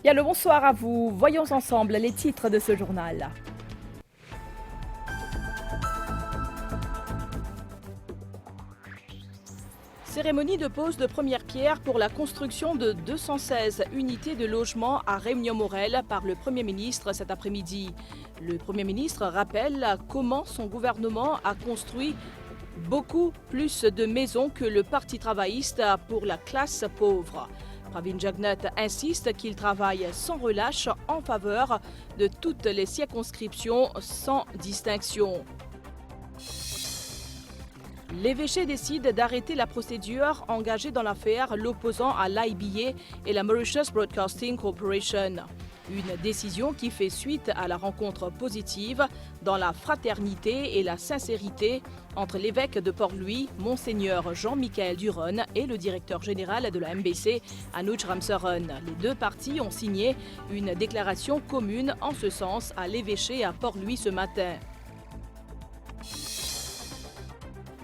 Bien le bonsoir à vous. Voyons ensemble les titres de ce journal. Cérémonie de pose de première pierre pour la construction de 216 unités de logement à Réunion-Morel par le Premier ministre cet après-midi. Le Premier ministre rappelle comment son gouvernement a construit beaucoup plus de maisons que le Parti travailliste pour la classe pauvre. Pravin Jagnat insiste qu'il travaille sans relâche en faveur de toutes les circonscriptions sans distinction. L'évêché décide d'arrêter la procédure engagée dans l'affaire l'opposant à l'IBA et la Mauritius Broadcasting Corporation. Une décision qui fait suite à la rencontre positive dans la fraternité et la sincérité entre l'évêque de Port-Louis, Monseigneur Jean-Michel Duron, et le directeur général de la MBC, Anuj Ramsaran. Les deux parties ont signé une déclaration commune en ce sens à l'évêché à Port-Louis ce matin.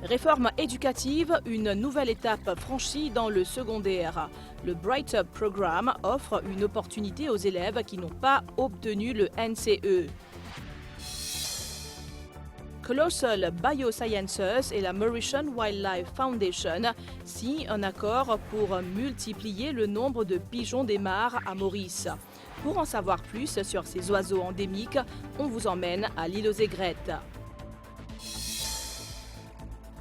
Réforme éducative, une nouvelle étape franchie dans le secondaire. Le Bright Up Programme offre une opportunité aux élèves qui n'ont pas obtenu le NCE. Colossal Biosciences et la Mauritian Wildlife Foundation signent un accord pour multiplier le nombre de pigeons des mares à Maurice. Pour en savoir plus sur ces oiseaux endémiques, on vous emmène à l'île aux Aigrettes.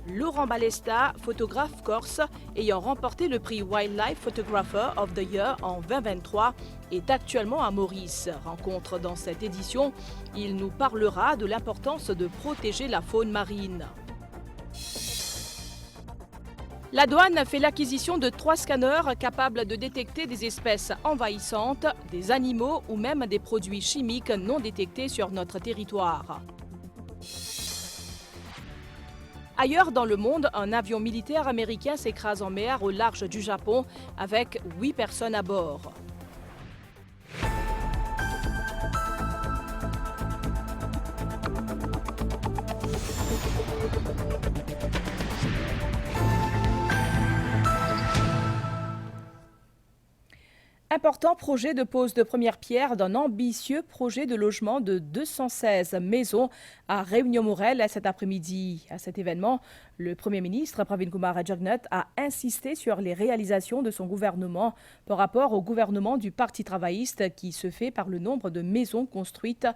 Laurent Balesta, photographe corse, ayant remporté le prix Wildlife Photographer of the Year en 2023, est actuellement à Maurice. Rencontre dans cette édition, il nous parlera de l'importance de protéger la faune marine. La douane fait l'acquisition de 3 scanners capables de détecter des espèces envahissantes, des animaux ou même des produits chimiques non détectés sur notre territoire. Ailleurs dans le monde, un avion militaire américain s'écrase en mer au large du Japon avec 8 personnes à bord. Important projet de pose de première pierre d'un ambitieux projet de logement de 216 maisons à Réunion-Morel cet après-midi. À cet événement, le Premier ministre Pravin Kumar Jagnat a insisté sur les réalisations de son gouvernement par rapport au gouvernement du Parti travailliste qui se fait par le nombre de maisons construites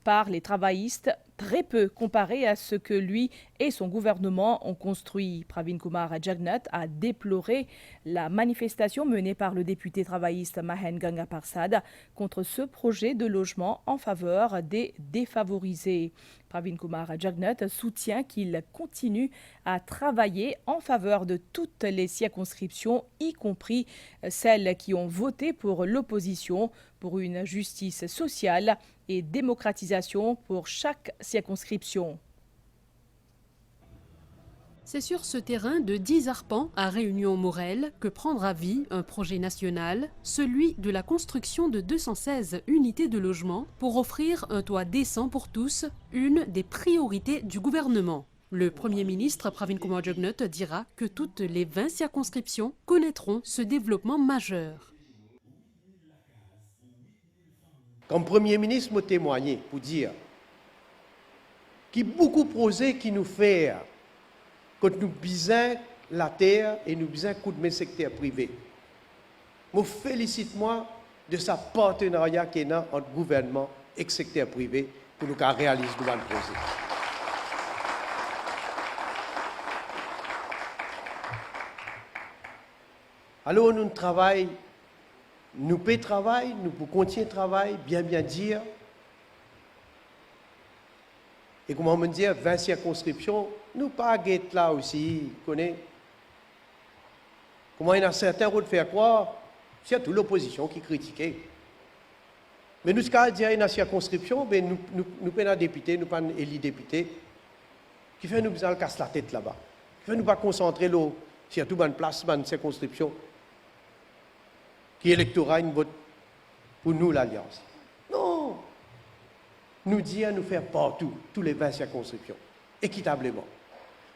par les travaillistes, très peu comparé à ce que lui et son gouvernement ont construit. Pravin Kumar Jagnat a déploré la manifestation menée par le député travailliste Mahen Gangaparsad contre ce projet de logement en faveur des défavorisés. Pravin Kumar Jagnat soutient qu'il continue à travailler en faveur de toutes les circonscriptions, y compris celles qui ont voté pour l'opposition, pour une justice sociale et démocratisation pour chaque circonscription. C'est sur ce terrain de 10 arpents à Réunion-Morel que prendra vie un projet national, celui de la construction de 216 unités de logement pour offrir un toit décent pour tous, une des priorités du gouvernement. Le Premier ministre Pravin Kumar Jagnat dira que toutes les 20 circonscriptions connaîtront ce développement majeur. Comme Premier ministre, me témoigner pour dire qu'il y a beaucoup de projets qui nous fait quand nous bisons la terre et nous bisons coup de mes secteurs privés. Je félicite de sa partenariat qui est entre gouvernement et secteur privé pour nous réaliser de bons projets. Alors nous travaillons. Nous pouvons travailler, nous pouvons continuer de travailler, bien dire. Et comment me dire, 20 circonscriptions, nous pas guetter là aussi, connaît. Comment il y a certains de faire croire, c'est toute l'opposition qui critiquait. Mais nous, ce qu'on dit dans la circonscription, ben, nous pas un député, nous pas un élu député, qui fait nous besoin de casser la tête là-bas. Qui fait nous pas concentrer l'eau, surtout dans une place, dans une circonscription. Qui électorat une vote pour nous l'Alliance. Non. Nous dit à nous faire partout, tous les 20 circonscriptions, équitablement.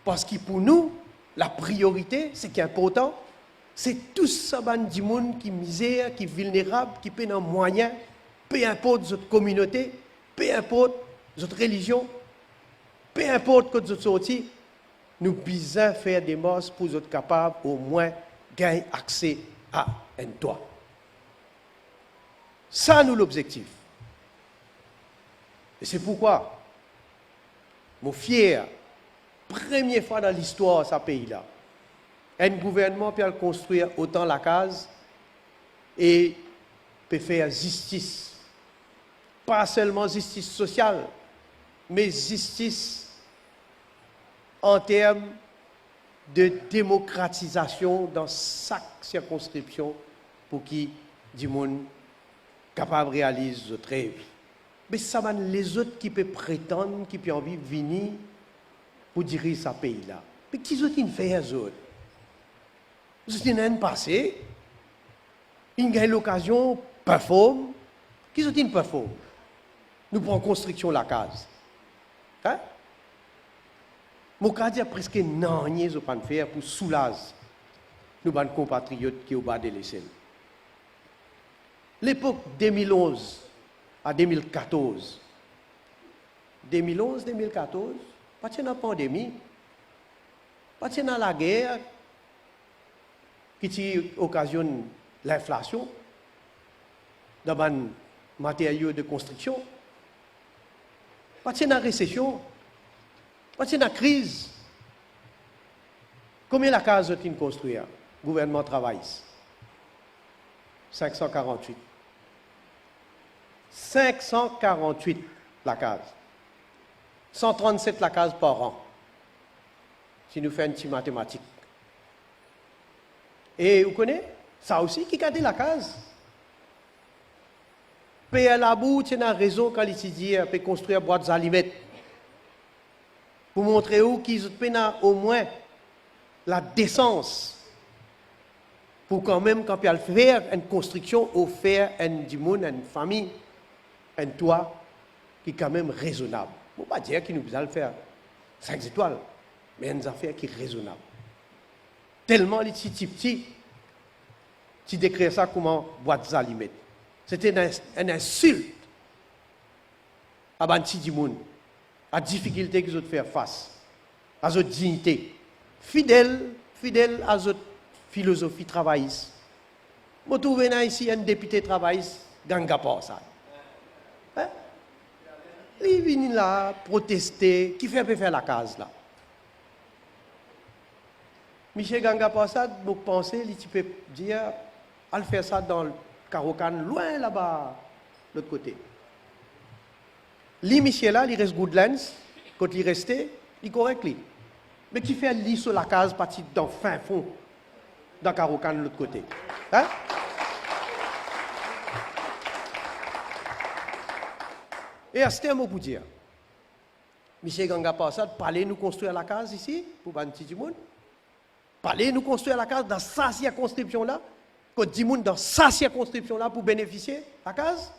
Parce que pour nous, la priorité, c'est qui est important, C'est tous ça des gens qui misère, qui vulnérables, qui paient un moyen, peu importe notre communauté, peu importe notre religion, peu importe que notre sortie, nous besoin faire des morts pour être capables au moins gagner accès à un toit. Ça, nous l'objectif. Et c'est pourquoi, je suis fier, première fois dans l'histoire de ce pays-là, un gouvernement peut construire autant la case et peut faire justice. Pas seulement justice sociale, mais justice en termes de démocratisation dans chaque circonscription pour qui du monde capable de réaliser notre rêve. Mais ça va les autres qui peuvent prétendre, qui peuvent envie de venir pour diriger ce pays-là. Mais qui ont fait les autres? Ils ont passé, ils ont l'occasion de performer. Qui ont performer? Nous prenons construction de la case. Hein? Mon cas dit presque non, rien ne peut faire pour soulager nos compatriotes qui sont au bas de l'échelle. L'époque 2011 à 2014, 2011-2014, pas de la pandémie, pas de la guerre qui occasionne l'inflation dans les matériaux de construction, pas de la récession, pas de la crise. Combien de cases ont-ils construit? Le gouvernement travaille. 548. 548 la case. 137 la case par an. Si nous faisons une petite mathématique. Et vous connaissez, ça aussi qui garde la case. PL Abou, tu as raison quand il dit qu'il peut construire boîtes allumettes. Pour montrer où qu'ils ont au moins la décence. Pour quand même, quand ils faire une construction, offrir à du monde, à une famille, un toit qui est quand même raisonnable. On ne peut pas dire qu'il nous a le faire 5 étoiles, mais une affaire qui est raisonnable. Tellement les petits, tu décris ça comme boîte allumettes. C'était une insulte à Banti du monde, à la difficulté qu'ils ont faire face, à leur dignité, fidèle à leur philosophie travailliste. Je trouve ici un député travailliste, Ganga Passad. Il vient là, protester, qui fait faire la case là. Michel Ganga Passad, vous pensez, il peut dire, à faire ça dans le Karokan, loin là-bas, de l'autre côté. Lui, Michel là, il reste Goodlands, quand il restait, il est correct. Mais qui fait lui sur la case, parti dans le fin fond, dans Karokan, de l'autre côté. Hein? Et à ce mot pour dire, Michel Ganga Passad, parlez nous construire la case ici, pour Banti du monde. Parlez nous construire la case dans sa circonscription-là, que du monde dans sa circonscription-là pour bénéficier de la case.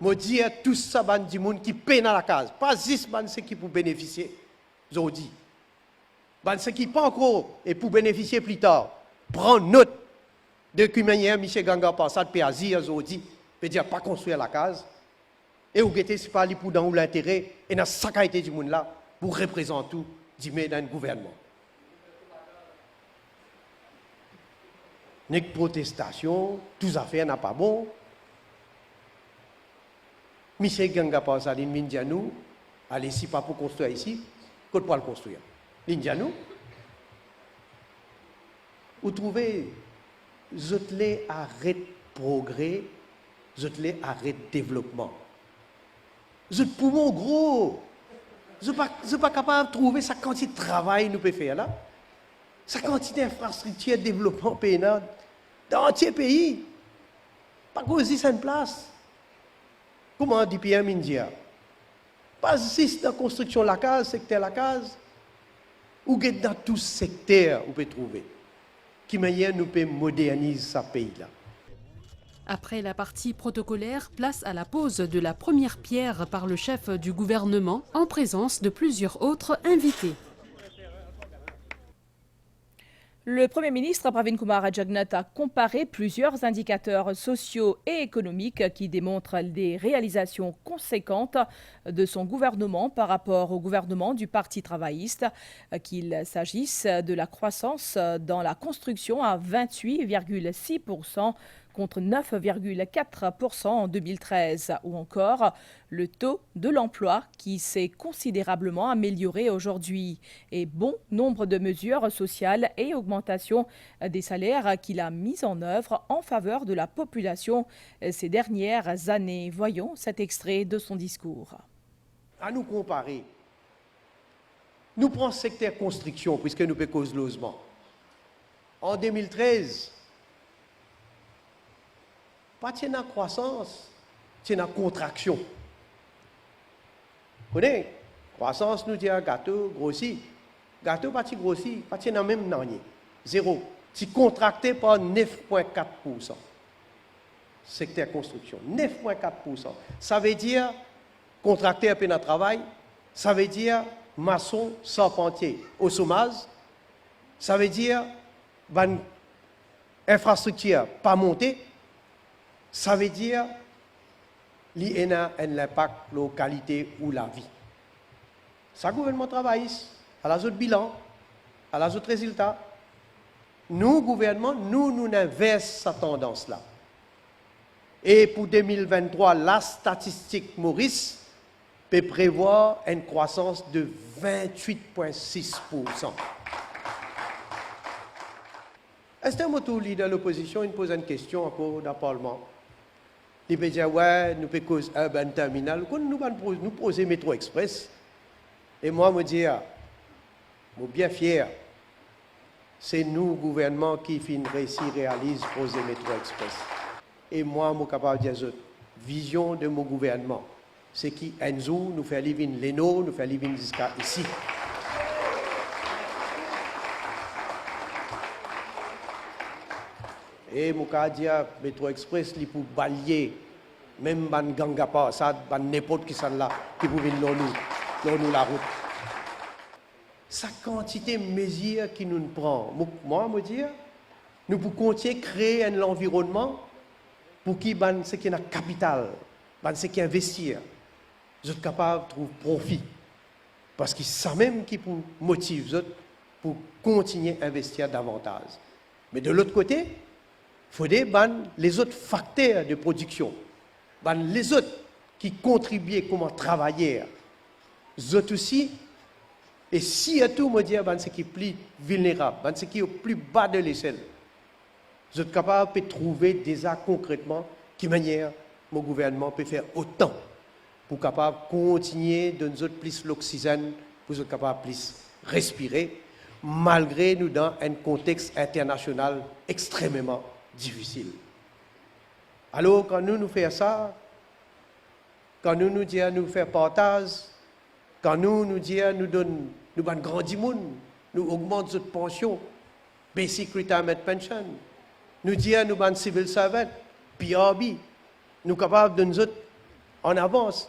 Je dis à tous ça, du monde qui paie dans la case. Pas juste ceux qui pour bénéficier, je dis. Ceux qui pas encore et pour bénéficier plus tard, prendre note de comment Michel Ganga Passad peut agir, je dis, peut dire pas construire la case. Et vous guettez, c'est pas pour dans l'intérêt, et dans sa qualité du monde là, pour représenter tout, dans le gouvernement. N'est que protestation, tous affaires n'a pas bon. Michel Ganga Passad, l'Indianou, allez, si pas pour construire ici, qu'on peut le construire. L'Indianou, vous trouvez, je l'ai arrêté progrès, je l'ai arrêté développement. Je poumon gros. Je ne suis pas capable de trouver sa quantité de travail que nous pouvons faire là. Sa quantité d'infrastructures, de développement pénal dans l'entier pays. Pas causer ça une place. Comment dit Pierre Mindia? Pas juste dans la construction de la case, secteur de la case, ou dans tout secteur vous pouvez trouver. Qui manière nous peut moderniser ce pays-là. Après la partie protocolaire, place à la pose de la première pierre par le chef du gouvernement, en présence de plusieurs autres invités. Le Premier ministre Pravin Kumar Jagnat a comparé plusieurs indicateurs sociaux et économiques qui démontrent des réalisations conséquentes de son gouvernement par rapport au gouvernement du Parti travailliste, qu'il s'agisse de la croissance dans la construction à 28,6% contre 9,4% en 2013, ou encore le taux de l'emploi qui s'est considérablement amélioré aujourd'hui et bon nombre de mesures sociales et augmentation des salaires qu'il a mises en œuvre en faveur de la population ces dernières années. Voyons cet extrait de son discours. À nous comparer, nous prenons le secteur construction, puisque nous pouvons cause logement. En 2013, pas de croissance, c'est une contraction. Vous connaissez? Croissance, nous disons gâteau grossit. Gâteau pas de grossit, pas de même nanier. Zéro. C'est contracté par 9,4%. Secteur construction, 9,4%. Ça veut dire contracté à peine à travail, ça veut dire maçon, charpentier au chômage, ça veut dire infrastructure pas montée. Ça veut dire qu'il y a un impact sur la qualité ou la vie. Ça, le gouvernement travaille à la zone bilan, à la zone résultat. Nous, gouvernement, nous inversons cette tendance-là. Et pour 2023, la statistique Maurice peut prévoir une croissance de 28,6%. Est-ce que notre leader de l'opposition pose une question encore dans le Parlement? Il peut dire, ouais, nous pouvons causer urban terminal, nous poser métro express. Et moi, je dis, je suis bien fier, c'est nous, gouvernement, qui réalise poser métro express. Et moi, je suis capable de dire, vision de mon gouvernement, c'est qui, un jour, nous fait vivre l'ENO, nous fait vivre jusqu'à ici. Et mon cas dit métro express li pour balayer même ban gangapa ça ban n'importe qui ça là qui pour venir nous la route. Sa quantité de mesures qui nous prend. Moi me dire nous pour continuer créer un environnement pour qui ban ce qui est capital, ban ce qui investir. Vous êtes capable de trouver profit parce que ça même qui pour motive pour continuer à investir davantage. Mais de l'autre côté, il faut les autres facteurs de production, les autres qui contribuent comment travailler, les autres aussi, et si à tout me dire ce qui est plus vulnérable, ce qui est au plus bas de l'échelle, vous êtes capable de trouver déjà concrètement quelle manière mon gouvernement peut faire autant pour capable continuer de nous plus l'oxygène, pour être capable de plus respirer, malgré nous dans un contexte international extrêmement difficile. Alors, quand nous faisons ça, quand nous disons nous faire partage, quand nous disons nous donnons nous grandis nous augmentons notre pension, basic retirement pension, nous disons nous civil servant, PRB, nous sommes capables de nous autres en avance.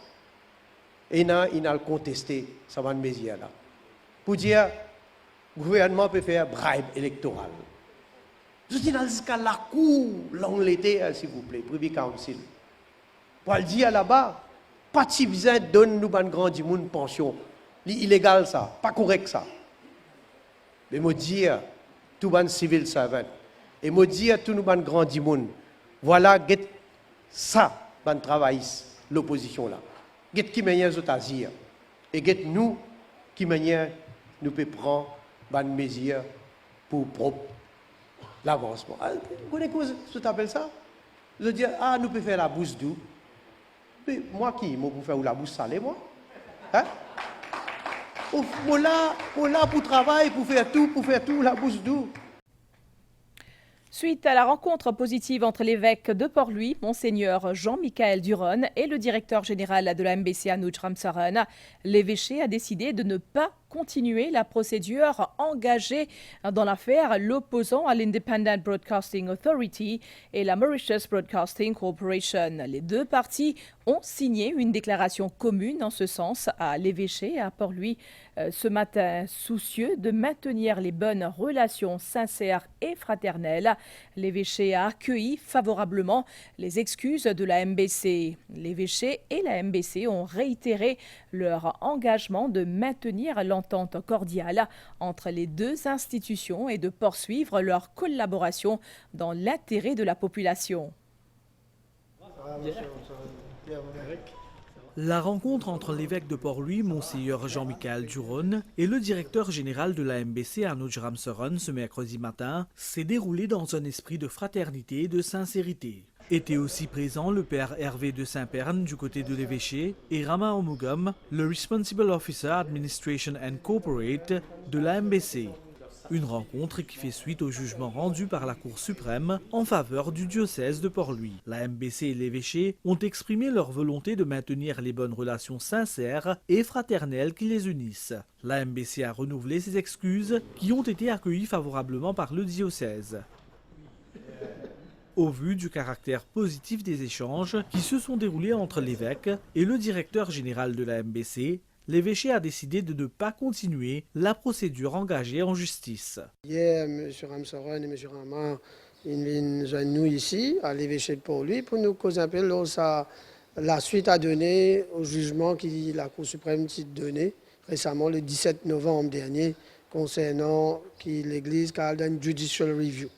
Et il a contesté ça va mesure là. Pour dire le gouvernement peut faire bribe électoral. Je dis jusqu'à la cour l'Angleterre, s'il vous plaît, Privy Council. Pour le dire là-bas, pas de besoin de donner nous une grande pension. C'est illégal ça, pas correct ça. Mais me dire tout ban civil servant et me dire tout nous ban grand monde. Voilà get ça ban travail l'opposition là. Get qui manière aux azir et get nous qui manière nous peut prendre ban mesure pour propre l'avancement. Vous connaissez quoi tu appelles ça? Je dis nous pouvons faire la bouche douce. Mais moi qui moi pour faire la bouche salée moi? Hein? Pour là pour travailler, pour faire tout la bouche douce. Suite à la rencontre positive entre l'évêque de Port-Louis, Monseigneur Jean-Michael Duron, et le directeur général de la MBC Anuj Ramsaran, l'évêché a décidé de ne pas continuer la procédure engagée dans l'affaire l'opposant à l'Independent Broadcasting Authority et la Mauritius Broadcasting Corporation. Les deux parties ont signé une déclaration commune en ce sens à l'évêché à Port-Louis ce matin. Soucieux de maintenir les bonnes relations sincères et fraternelles, l'évêché a accueilli favorablement les excuses de la MBC. L'évêché et la MBC ont réitéré leur engagement de maintenir l'entente cordiale entre les deux institutions et de poursuivre leur collaboration dans l'intérêt de la population. La rencontre entre l'évêque de Port-Louis, Monseigneur Jean-Michel Duron, et le directeur général de la MBC, Anuj Ramsaran, ce mercredi matin, s'est déroulée dans un esprit de fraternité et de sincérité. Étaient aussi présents le père Hervé de Saint-Pern du côté de l'évêché et Rama Omugam, le Responsible Officer Administration and Corporate de la MBC. Une rencontre qui fait suite au jugement rendu par la Cour suprême en faveur du diocèse de Port-Louis. La MBC et l'évêché ont exprimé leur volonté de maintenir les bonnes relations sincères et fraternelles qui les unissent. La MBC a renouvelé ses excuses qui ont été accueillies favorablement par le diocèse. Au vu du caractère positif des échanges qui se sont déroulés entre l'évêque et le directeur général de la MBC, l'évêché a décidé de ne pas continuer la procédure engagée en justice. Hier, M. Ramsaran et M. Rama ils viennent nous ici, à l'évêché de Port-Louis, pour nous causer un peu la suite à donner au jugement que la Cour suprême a donné récemment, le 17 novembre dernier, concernant l'Église qui a une judicial review.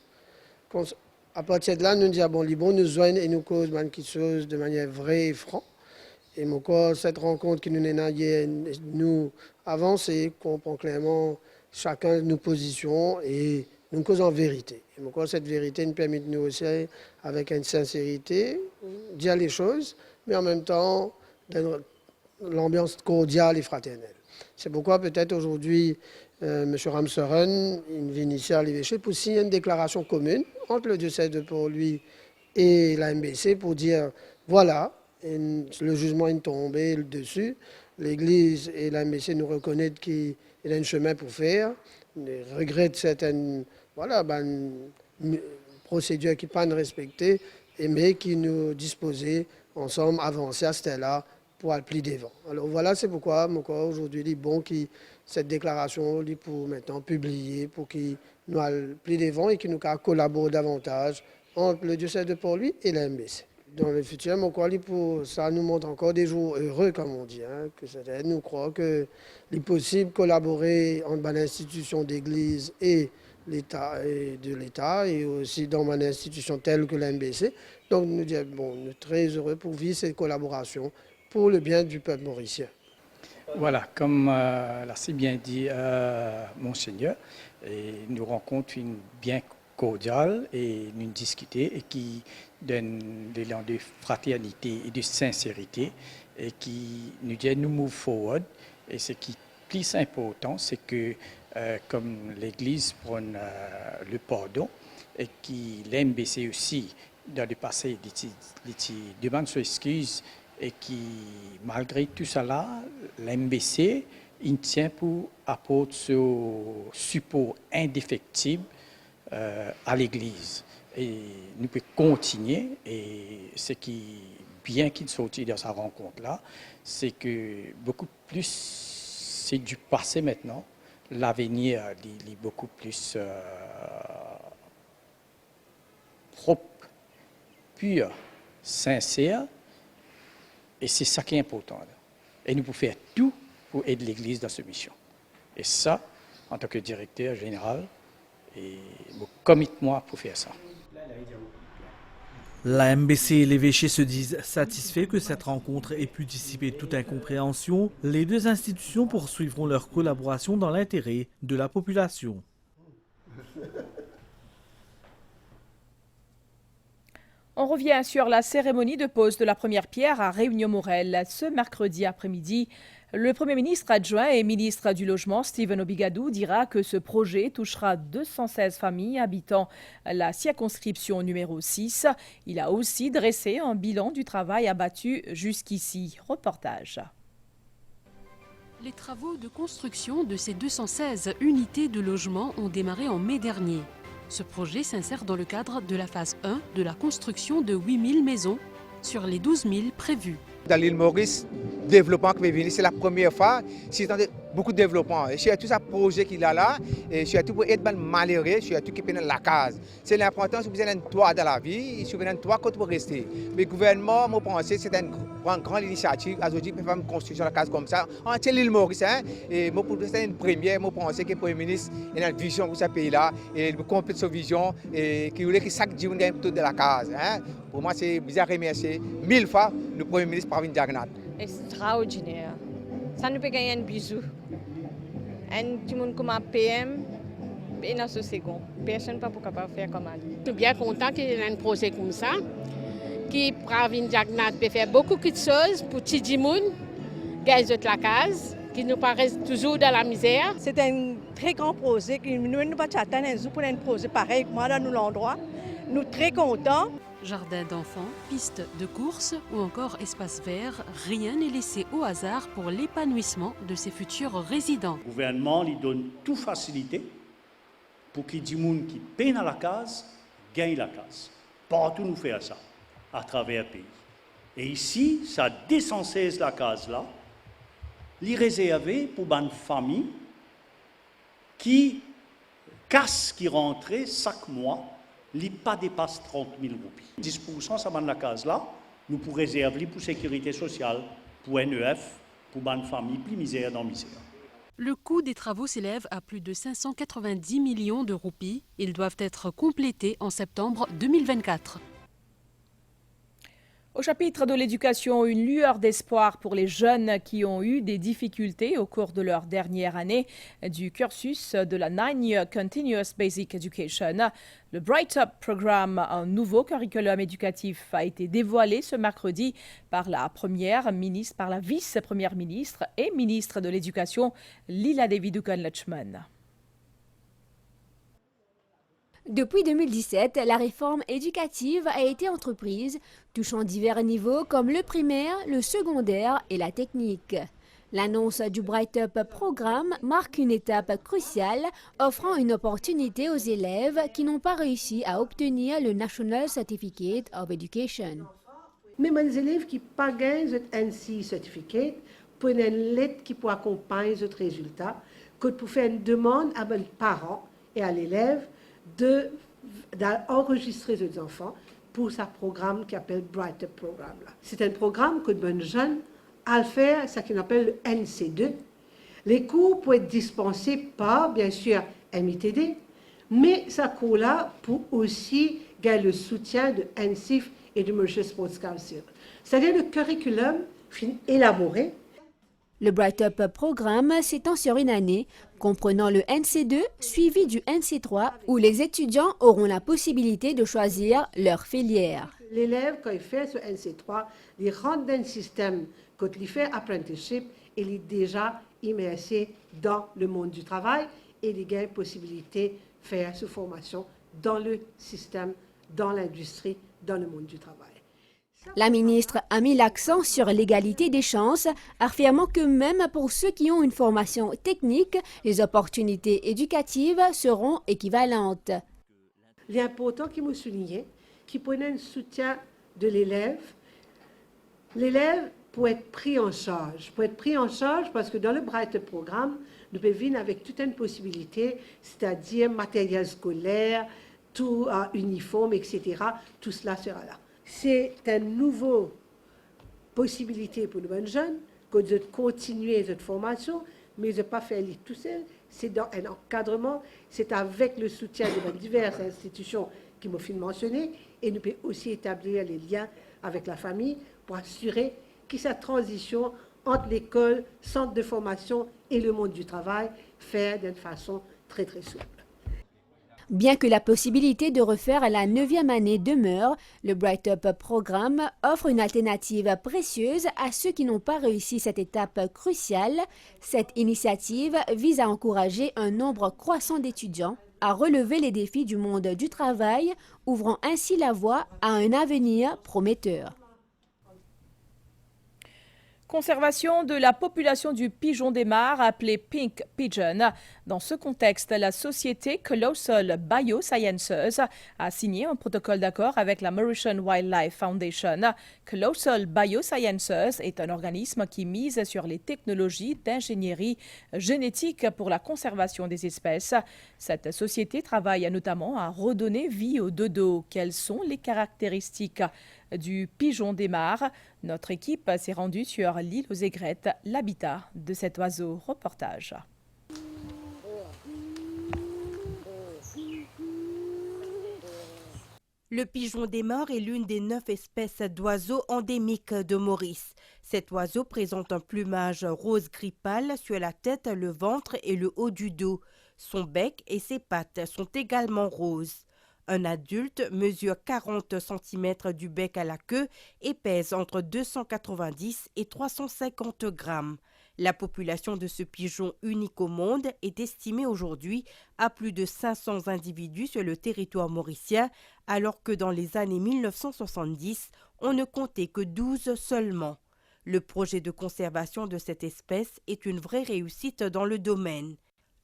À partir de là, nous disons, bon, nous joignent et nous causent quelque chose de manière vraie et franche. Et mon corps, cette rencontre qui nous a hier, nous avancer, comprend clairement chacun nos positions et nous causons en vérité. Et mon corps, cette vérité nous permet de nous aussi, avec une sincérité, dire les choses, mais en même temps, dans l'ambiance cordiale et fraternelle. C'est pourquoi peut-être aujourd'hui, M. Ramsaran, il vient ici à l'évêché pour signer une déclaration commune entre le diocèse de Port-Louis et la MBC pour dire, voilà, et le jugement est tombé dessus. L'Église et la MBC nous reconnaissent qu'il y a un chemin pour faire. Ils regrettent certaines procédures qui ne sont pas respectées, mais qui nous disposaient ensemble avancer à ce stade-là pour aller plus devant. Alors voilà, c'est pourquoi aujourd'hui il est bon que cette déclaration pour maintenant publier, pour qu'il nous aille plus devant et qu'il nous collabore davantage entre le diocèse de Port-Louis et la MBC. Dans le futur, ça nous montre encore des jours heureux, comme on dit. Que nous croyons qu'il est possible de collaborer entre l'institution d'église et l'État et aussi dans une institution telle que l'MBC. Donc nous disons, nous sommes très heureux pour vivre cette collaboration pour le bien du peuple mauricien. Voilà, comme l'a si bien dit Monseigneur, et nous rencontrons une bien cordiale et nous discuter et qui donne des élan de fraternité et de sincérité et qui nous dit nous move forward. Et ce qui est plus important, c'est que comme l'Église prenne le pardon et qui l'MBC aussi dans le passé demande ses excuses et qui malgré tout cela l'MBC il tient pour apporter ce support indéfectible à l'Église. Et nous pouvons continuer. Et ce qui est bien qu'il sortit dans sa rencontre-là, c'est que beaucoup plus, c'est du passé maintenant. L'avenir est beaucoup plus propre, pur, sincère. Et c'est ça qui est important. Et nous pouvons faire tout pour aider l'Église dans cette mission. Et ça, en tant que directeur général, et mon commitment pour faire ça. La MBC et l'évêché se disent satisfaits que cette rencontre ait pu dissiper toute incompréhension. Les deux institutions poursuivront leur collaboration dans l'intérêt de la population. On revient sur la cérémonie de pose de la première pierre à Réunion-Morel. Ce mercredi après-midi, le Premier ministre adjoint et ministre du Logement, Stephen Obigadou, dira que ce projet touchera 216 familles habitant la circonscription numéro 6. Il a aussi dressé un bilan du travail abattu jusqu'ici. Reportage. Les travaux de construction de ces 216 unités de logement ont démarré en mai dernier. Ce projet s'insère dans le cadre de la phase 1 de la construction de 8000 maisons sur les 12 000 prévues. Dans l'île Maurice, développement qui va venir, c'est la première fois, c'est beaucoup de développement. Et surtout ce projet qu'il a là, et surtout pour être malheureux, surtout qui prend la case. C'est l'important, si vous avez un toit dans la vie, si vous avez un toit, quand vous rester. Mais le gouvernement, moi, pense que c'est une grande initiative, aujourd'hui, pour faire une construction de la case comme ça. En l'île Maurice, hein, et moi, pour c'est une première, moi, pense que le Premier ministre a une vision pour ce pays-là, et il complète sa vision, et qu'il voulait que chaque jour, on ait un peu de la case. Hein. Pour moi, c'est bizarre remercier 1000 fois le Premier ministre Pravin Jagannath. Extraordinaire. Ça nous peut gagner un bisou. Un petit monde comme un PM, et dans ce second. Personne pas capable de faire comme ça. Je suis bien content qu'il y ait un projet comme ça, qui Pravin Jagannath peut faire beaucoup de choses pour Tidjimoun, gagner de la case, qui nous paraissent toujours dans la misère. C'est un très grand projet qui nous ne pas attendre pour un projet pareil moi dans l'endroit. Nous sommes très contents. Jardin d'enfants, pistes de course ou encore espace vert, rien n'est laissé au hasard pour l'épanouissement de ces futurs résidents. Le gouvernement lui donne toute facilité pour que les gens qui peinent à la case gagnent la case. Partout nous faisons ça, à travers le pays. Et ici, ça décensise la case là, les réserver pour une famille qui casse qui rentrait chaque mois. Li pas dépasse 30 000 roupies. 10% ça va dans la case là, nous pourrons réserver pour sécurité sociale, pour NEF, pour une famille plus misère dans misère. Le coût des travaux s'élève à plus de 590 millions de roupies. Ils doivent être complétés en septembre 2024. Au chapitre de l'éducation, une lueur d'espoir pour les jeunes qui ont eu des difficultés au cours de leur dernière année du cursus de la 9-year Continuous Basic Education. Le Bright Up Programme, un nouveau curriculum éducatif, a été dévoilé ce mercredi par la vice-première ministre et ministre de l'Éducation, Lila Devi Dukan-Lachman. Depuis 2017, la réforme éducative a été entreprise, touchant divers niveaux comme le primaire, le secondaire et la technique. L'annonce du Bright Up Programme marque une étape cruciale, offrant une opportunité aux élèves qui n'ont pas réussi à obtenir le National Certificate of Education. Même les élèves qui n'ont pas gagné le NC Certificate prennent une lettre qui peut accompagner ce résultat, que pour faire une demande à les parents et à l'élève d'enregistrer les enfants pour ce programme qui s'appelle Bright Up Programme. C'est un programme que de jeunes à faire, ce qu'on appelle le NC2. Les cours peuvent être dispensés par, bien sûr, MITD, mais ce cours-là pour aussi gagner le soutien de NCIF et de Mauritius Sports Council. C'est-à-dire le curriculum élaboré. Le Bright Up Programme s'étend sur une année, comprenant le NC2 suivi du NC3, où les étudiants auront la possibilité de choisir leur filière. L'élève, quand il fait ce NC3, il rentre dans un système, quand il fait apprenticeship, il est déjà immersé dans le monde du travail et il a la possibilité de faire sa formation dans le système, dans l'industrie, dans le monde du travail. La ministre a mis l'accent sur l'égalité des chances, affirmant que même pour ceux qui ont une formation technique, les opportunités éducatives seront équivalentes. L'important qu'il m'a souligné, qu'il prenait un soutien de l'élève. L'élève pour être pris en charge. Pour être pris en charge parce que dans le Bright Programme, nous pouvons venir avec toute une possibilité, c'est-à-dire matériel scolaire, tout uniforme, etc. Tout cela sera là. C'est une nouvelle possibilité pour les jeunes de continuer cette formation, mais de ne pas faire tout seul. C'est dans un encadrement, c'est avec le soutien de diverses institutions qui m'ont mentionné, et nous pouvons aussi établir les liens avec la famille pour assurer que cette transition entre l'école, centre de formation et le monde du travail fait d'une façon très très souple. Bien que la possibilité de refaire la 9e année demeure, le Bright Up Programme offre une alternative précieuse à ceux qui n'ont pas réussi cette étape cruciale. Cette initiative vise à encourager un nombre croissant d'étudiants à relever les défis du monde du travail, ouvrant ainsi la voie à un avenir prometteur. Conservation de la population du pigeon des mares appelé Pink Pigeon. Dans ce contexte, la société Colossal Biosciences a signé un protocole d'accord avec la Mauritian Wildlife Foundation. Colossal Biosciences est un organisme qui mise sur les technologies d'ingénierie génétique pour la conservation des espèces. Cette société travaille notamment à redonner vie aux dodos. Quelles sont les caractéristiques du pigeon des mares? Notre équipe s'est rendue sur l'île aux aigrettes, l'habitat de cet oiseau. Reportage. Le pigeon des mares est l'une des 9 espèces d'oiseaux endémiques de Maurice. Cet oiseau présente un plumage rose-gris pâle sur la tête, le ventre et le haut du dos. Son bec et ses pattes sont également roses. Un adulte mesure 40 cm du bec à la queue et pèse entre 290 et 350 grammes. La population de ce pigeon unique au monde est estimée aujourd'hui à plus de 500 individus sur le territoire mauricien, alors que dans les années 1970, on ne comptait que 12 seulement. Le projet de conservation de cette espèce est une vraie réussite dans le domaine.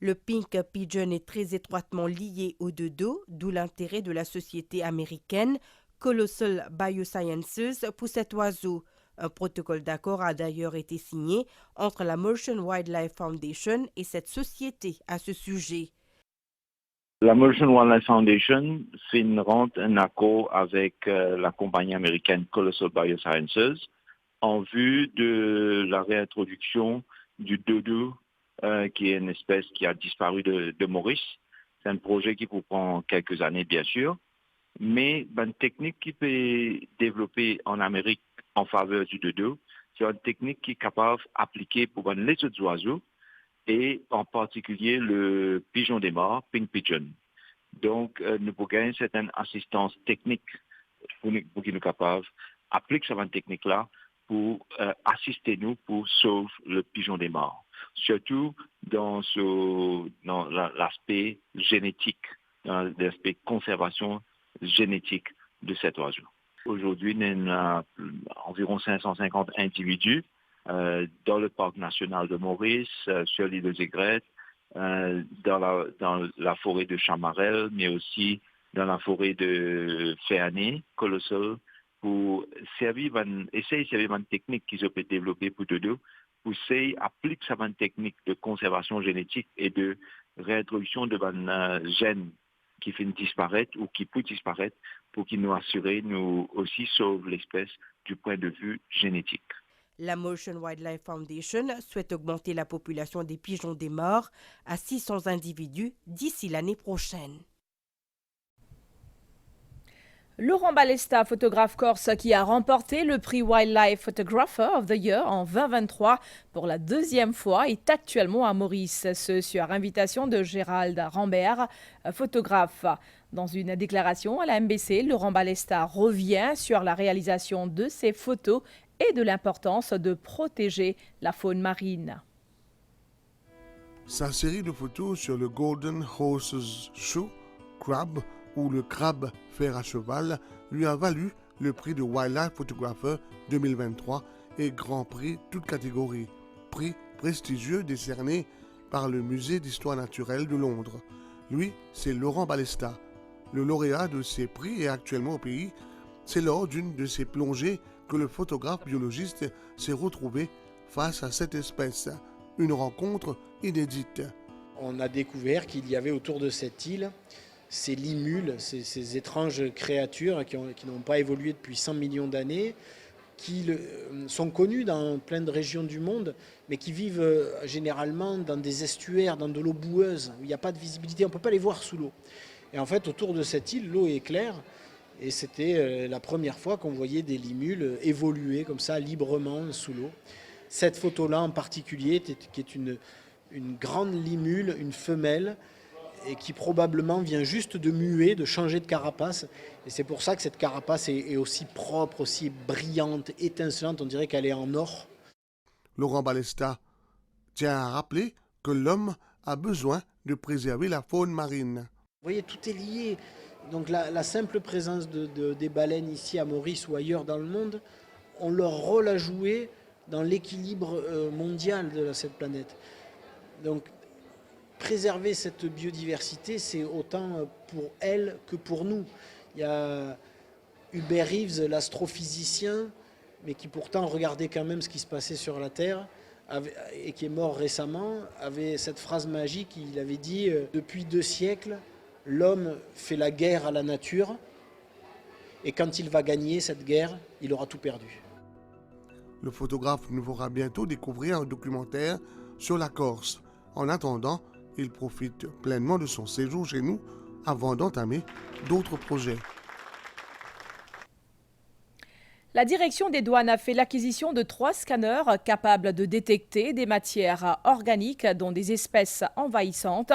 Le Pink Pigeon est très étroitement lié au dodo, d'où l'intérêt de la société américaine Colossal Biosciences pour cet oiseau. Un protocole d'accord a d'ailleurs été signé entre la Mauritian Wildlife Foundation et cette société à ce sujet. La Mauritian Wildlife Foundation signera un accord avec la compagnie américaine Colossal Biosciences en vue de la réintroduction du dodo, qui est une espèce qui a disparu de Maurice. C'est un projet qui peut prendre quelques années, bien sûr, mais une technique qui peut développer en Amérique en faveur du dodo, c'est une technique qui est capable d'appliquer pour les autres oiseaux, et en particulier le pigeon des mares, Pink Pigeon. Donc, nous pouvons gagner certaine assistance technique pour qu'ils nous capables d'appliquer cette technique-là pour assister nous pour sauver le pigeon des mares. Surtout dans l'aspect génétique, dans l'aspect conservation génétique de cet oiseau. Aujourd'hui, il y a environ 550 individus dans le parc national de Maurice, sur l'île aux Aigrettes, dans la forêt de Chamarel, mais aussi dans la forêt de Féané, Colossal, pour essayer de servir une technique qu'ils ont développée pour dodo, pour essayer d'appliquer cette technique de conservation génétique et de réintroduction de gènes qui finissent disparaître ou qui peuvent disparaître pour qu'ils nous assurent, nous aussi sauver l'espèce du point de vue génétique. La Mauritian Wildlife Foundation souhaite augmenter la population des pigeons des mares à 600 individus d'ici l'année prochaine. Laurent Balesta, photographe corse qui a remporté le prix Wildlife Photographer of the Year en 2023 pour la deuxième fois, est actuellement à Maurice, ce sur invitation de Gérald Rambert, photographe. Dans une déclaration à la MBC, Laurent Balesta revient sur la réalisation de ces photos et de l'importance de protéger la faune marine. Sa série de photos sur le Golden Horses Shoe Crab, ou le crabe fer à cheval, lui a valu le prix de Wildlife Photographer 2023 et Grand Prix toute catégorie, prix prestigieux décerné par le Musée d'Histoire Naturelle de Londres. Lui, c'est Laurent Balesta. Le lauréat de ces prix est actuellement au pays. C'est lors d'une de ces plongées que le photographe biologiste s'est retrouvé face à cette espèce. Une rencontre inédite. On a découvert qu'il y avait autour de cette île ces limules, ces étranges créatures qui n'ont pas évolué depuis 100 millions d'années, qui sont connues dans plein de régions du monde, mais qui vivent généralement dans des estuaires, dans de l'eau boueuse, où il n'y a pas de visibilité, on ne peut pas les voir sous l'eau. Et en fait, autour de cette île, l'eau est claire, et c'était la première fois qu'on voyait des limules évoluer comme ça, librement sous l'eau. Cette photo-là en particulier, qui est une grande limule, une femelle, et qui probablement vient juste de muer, de changer de carapace. Et c'est pour ça que cette carapace est aussi propre, aussi brillante, étincelante, on dirait qu'elle est en or. Laurent Balesta tient à rappeler que l'homme a besoin de préserver la faune marine. Vous voyez, tout est lié. Donc la simple présence des baleines ici à Maurice ou ailleurs dans le monde, ont leur rôle à jouer dans l'équilibre mondial de cette planète. Donc, préserver cette biodiversité, c'est autant pour elle que pour nous. Il y a Hubert Reeves, l'astrophysicien, mais qui pourtant regardait quand même ce qui se passait sur la Terre, et qui est mort récemment, avait cette phrase magique, il avait dit « Depuis 2 siècles, l'homme fait la guerre à la nature, et quand il va gagner cette guerre, il aura tout perdu. » Le photographe nous fera bientôt découvrir un documentaire sur la Corse. En attendant, il profite pleinement de son séjour chez nous avant d'entamer d'autres projets. La direction des douanes a fait l'acquisition de 3 scanners capables de détecter des matières organiques, dont des espèces envahissantes,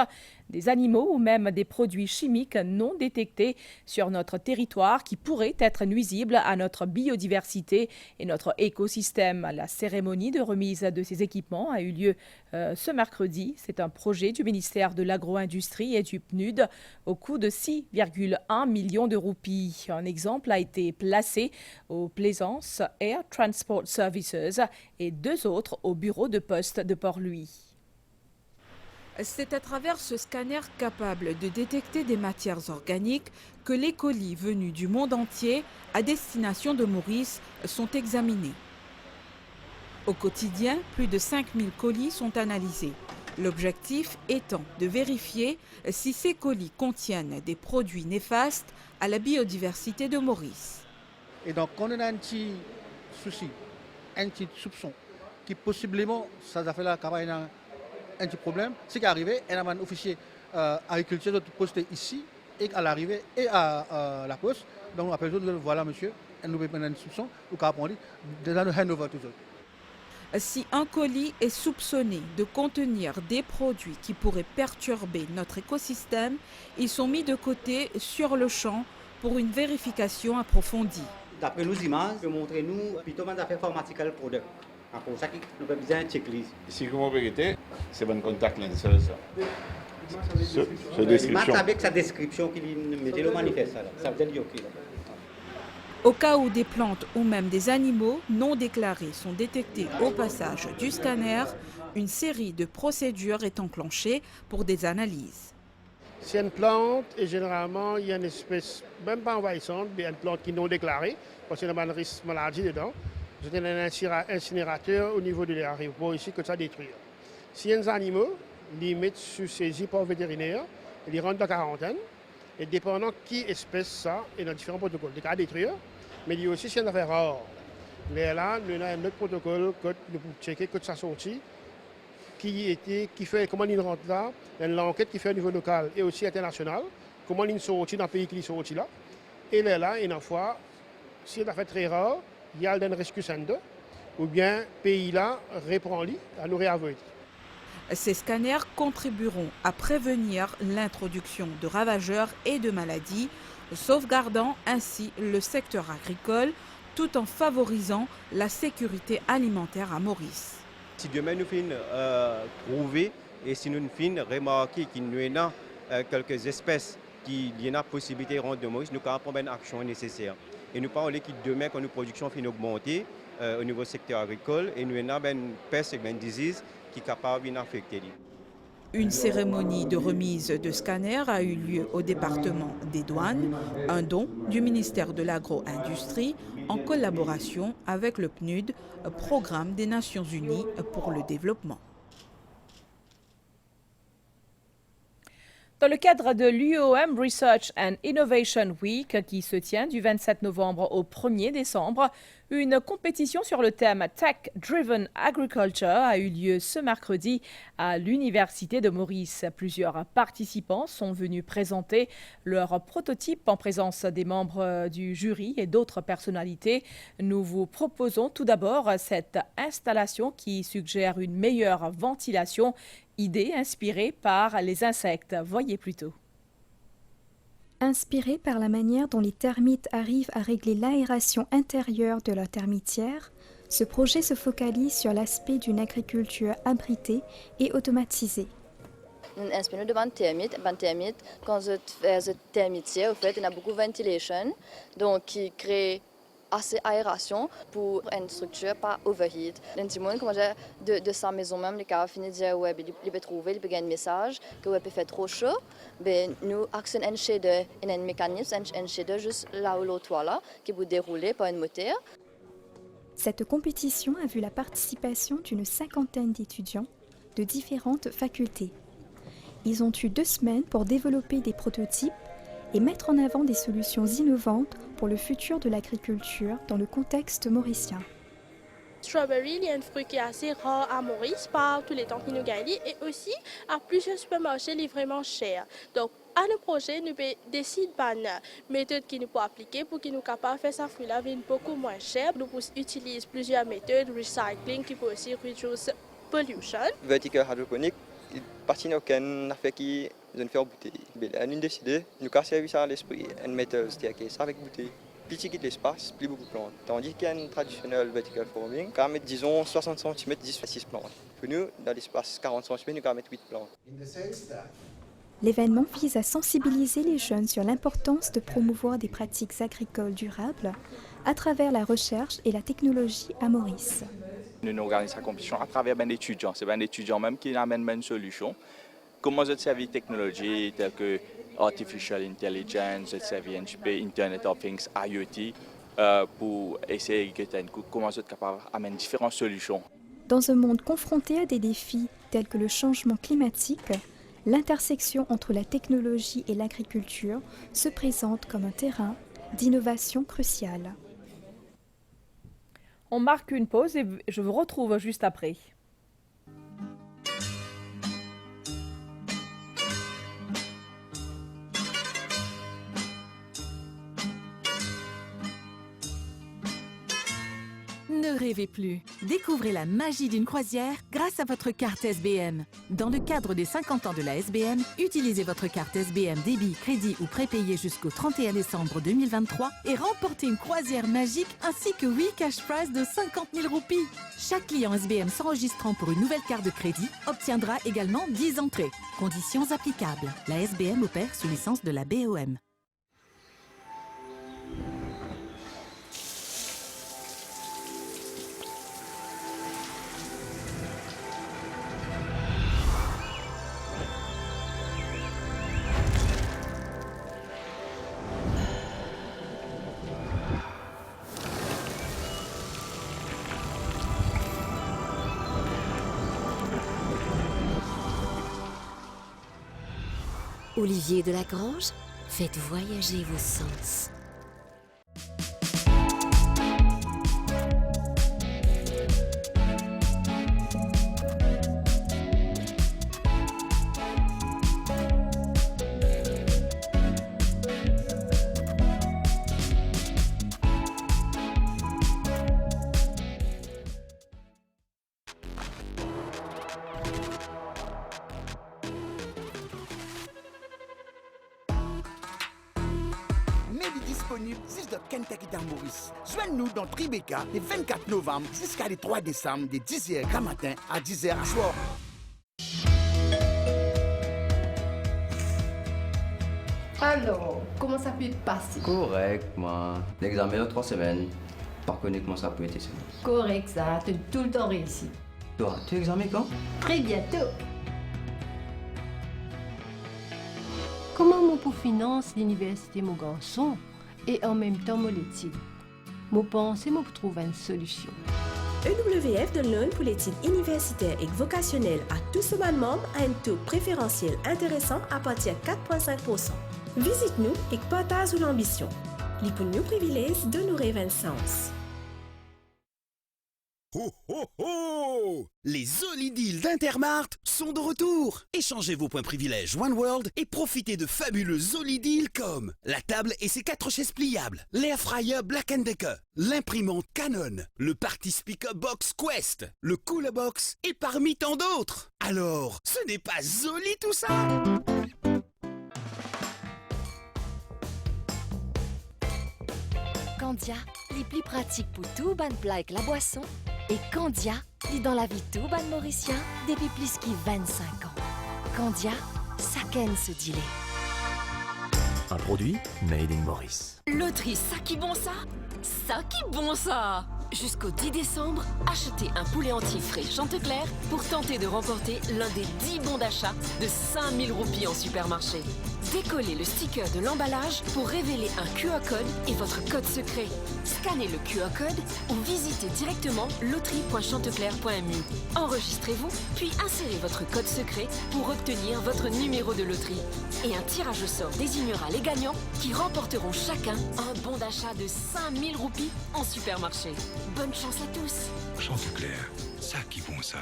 des animaux ou même des produits chimiques non détectés sur notre territoire qui pourraient être nuisibles à notre biodiversité et notre écosystème. La cérémonie de remise de ces équipements a eu lieu ce mercredi. C'est un projet du ministère de l'Agro-Industrie et du PNUD au coût de 6,1 millions de roupies. Un exemple a été placé aux Plaisance Air Transport Services et 2 autres au bureau de poste de Port-Louis. C'est à travers ce scanner capable de détecter des matières organiques que les colis venus du monde entier à destination de Maurice sont examinés. Au quotidien, plus de 5000 colis sont analysés. L'objectif étant de vérifier si ces colis contiennent des produits néfastes à la biodiversité de Maurice. Et donc, quand on a un petit souci, un petit soupçon, qui possiblement, ça a fait la campagne un petit problème, c'est qu'arrivé, il y a un officier agriculture de poster ici, et à l'arrivée, et à la poste. Donc, on appelle les autres, voilà monsieur, nous avons un soupçon, nous avons dit, déjà nous hand over tout ça. Si un colis est soupçonné de contenir des produits qui pourraient perturber notre écosystème, ils sont mis de côté sur le champ pour une vérification approfondie. D'après nos images, je montre nous plutôt des affaires informatiques produits. Pour ça, nous avons besoin de checklist. Si vous vérité, c'est bon contact lenses. Ce description. Avec sa description qui mettait le manifeste, ça veut dire OK. Au cas où des plantes ou même des animaux non déclarés sont détectés au passage du scanner, une série de procédures est enclenchée pour des analyses. C'est une plante et généralement il y a une espèce, même pas envahissante, mais une plante qui est non déclarée, parce qu'il y a un risque de maladie dedans. C'est un incinérateur au niveau de l'aéroport ici que ça détruit. Si les animaux les mettent sur ces hippo vétérinaires, ils les rendent en quarantaine. Et dépendant qui espèce ça, il y a différents protocoles. Des cas à détruire, mais il y a aussi si on a fait rare. Là, il y a un autre protocole pour checker que ça sortit, qui fait comment il rentre là, il y a l'enquête qui fait au niveau local et aussi international, comment il sortit dans le pays qui est sorti là. Et là, une fois, si on a fait très rare, il y a un rescue center, ou bien pays là reprend-lui à nous réavoir. Ces scanners contribueront à prévenir l'introduction de ravageurs et de maladies, sauvegardant ainsi le secteur agricole tout en favorisant la sécurité alimentaire à Maurice. Si demain nous finissons trouver et si nous finissons remarquer qu'il y a quelques espèces qui ont la possibilité de rendre de Maurice, nous allons prendre une action nécessaire. Et nous parlons que demain, quand nos productions finissent d'augmenter au niveau du secteur agricole, et nous avons une peste et une disease qui est capable d'affecter. Une cérémonie de remise de scanners a eu lieu au département des douanes, un don du ministère de l'Agro-Industrie en collaboration avec le PNUD, Programme des Nations Unies pour le développement. Dans le cadre de l'UOM Research and Innovation Week qui se tient du 27 novembre au 1er décembre, une compétition sur le thème Tech Driven Agriculture a eu lieu ce mercredi à l'Université de Maurice. Plusieurs participants sont venus présenter leur prototype en présence des membres du jury et d'autres personnalités. Nous vous proposons tout d'abord cette installation qui suggère une meilleure ventilation. Idée inspirée par les insectes. Voyez plutôt. Inspiré par la manière dont les termites arrivent à régler l'aération intérieure de leur termitière, ce projet se focalise sur l'aspect d'une agriculture abritée et automatisée. Nous inspirons devant termites. Quand je fais ce termitière, en fait, il y a beaucoup de ventilation, donc qui crée assez aération pour une structure pas overheat. Les gens comment de sa maison même, les cas fini de dire ouais, il peut trouver, il peut gagner un message que ouais peut faire trop chaud. Ben nous action un shader, un mécanisme, un shader juste là où l'autre là qui peut dérouler par un moteur. Cette compétition a vu la participation d'une 50aine d'étudiants de différentes facultés. Ils ont eu 2 semaines pour développer des prototypes et mettre en avant des solutions innovantes pour le futur de l'agriculture dans le contexte mauricien. Strawberry, il y a un fruit qui est assez rare à Maurice par tous les temps qui nous gagnent et aussi à plusieurs supermarchés, il est vraiment cher. Donc, à nos projets, nous décidons une méthode qui nous peut appliquer pour qu'ils nous capables de faire ça fruit-là beaucoup moins cher. Nous utilisons plusieurs méthodes, recycling qui peut aussi réduire la pollution. Vertical hydroponique, il partie aucune affaire qui nous fait en bouteille. Nous avons décidé, nous avons servi ça à l'esprit, un méthode staircase avec bouteille. Plus petit l'espace, plus beaucoup de plantes. Tandis qu'il y a un traditionnel vertical farming, on met disons 60 cm, 10 à 6 plantes. Pour nous, dans l'espace 40 cm, nous allons mettre 8 plantes. L'événement vise à sensibiliser les jeunes sur l'importance de promouvoir des pratiques agricoles durables à travers la recherche et la technologie à Maurice. Nous organisons la compétition à travers les étudiants. C'est les étudiants même qui amènent une solution. Comment je servir technologie telles que Artificial Intelligence, je servir Internet of Things, IoT, pour essayer de comment je suis capable d'amener différentes solutions. Dans un monde confronté à des défis tels que le changement climatique, l'intersection entre la technologie et l'agriculture se présente comme un terrain d'innovation crucial. On marque une pause et je vous retrouve juste après. Ne rêvez plus. Découvrez la magie d'une croisière grâce à votre carte SBM. Dans le cadre des 50 ans de la SBM, utilisez votre carte SBM débit, crédit ou prépayé jusqu'au 31 décembre 2023 et remportez une croisière magique ainsi que 8 cash prizes de 50 000 roupies. Chaque client SBM s'enregistrant pour une nouvelle carte de crédit obtiendra également 10 entrées. Conditions applicables. La SBM opère sous licence de la BOM. Olivier de Lagrange, faites voyager vos sens. Disponible 6 de Kentucky dans Maurice. Joignez-nous dans Tribeca les 24 novembre jusqu'à les 3 décembre de 10h grand matin à 10h à soir. Alors, comment ça peut passer? Correct, moi. L'examen dans 3 semaines. Par contre, comment ça peut être ça? Correct, ça. Tu as tout le temps réussi. Toi, tu examines quand? Très bientôt. Comment mon pour finance l'université mon garçon et en même temps mon étude? Mon pense et mon pour trouver une solution. EWF donne loan pour l'étude universitaire et vocationnelle à tous ses membres à un taux préférentiel intéressant à partir de 4,5%. Visite-nous et partage l'ambition. Les pour nous privilèges de nos rêves en sens. Ho ho ho! Les Zoli Deals d'Intermart sont de retour. Échangez vos points privilèges One World et profitez de fabuleux Zoli Deals comme la table et ses 4 chaises pliables, l'air fryer Black & Decker, l'imprimante Canon, le party speaker box Quest, le cooler box et parmi tant d'autres. Alors, ce n'est pas Zoli tout ça? Candia, les plus pratiques pour tout ban plat avec la boisson. Et Candia, lit dans la vie tout ban mauricien depuis plus de 25 ans. Candia, ça ken se dilait. Un produit made in Maurice. Loterie, ça qui bon ça? Ça qui bon ça! Jusqu'au 10 décembre, achetez un poulet entier frais Chantecler pour tenter de remporter l'un des 10 bons d'achat de 5000 roupies en supermarché. Décollez le sticker de l'emballage pour révéler un QR code et votre code secret. Scannez le QR code ou visitez directement loterie.chantecler.mu. Enregistrez-vous, puis insérez votre code secret pour obtenir votre numéro de loterie. Et un tirage au sort désignera les gagnants qui remporteront chacun un bon d'achat de 5000 roupies en supermarché. Bonne chance à tous. Chantecler, ça qui bon ça.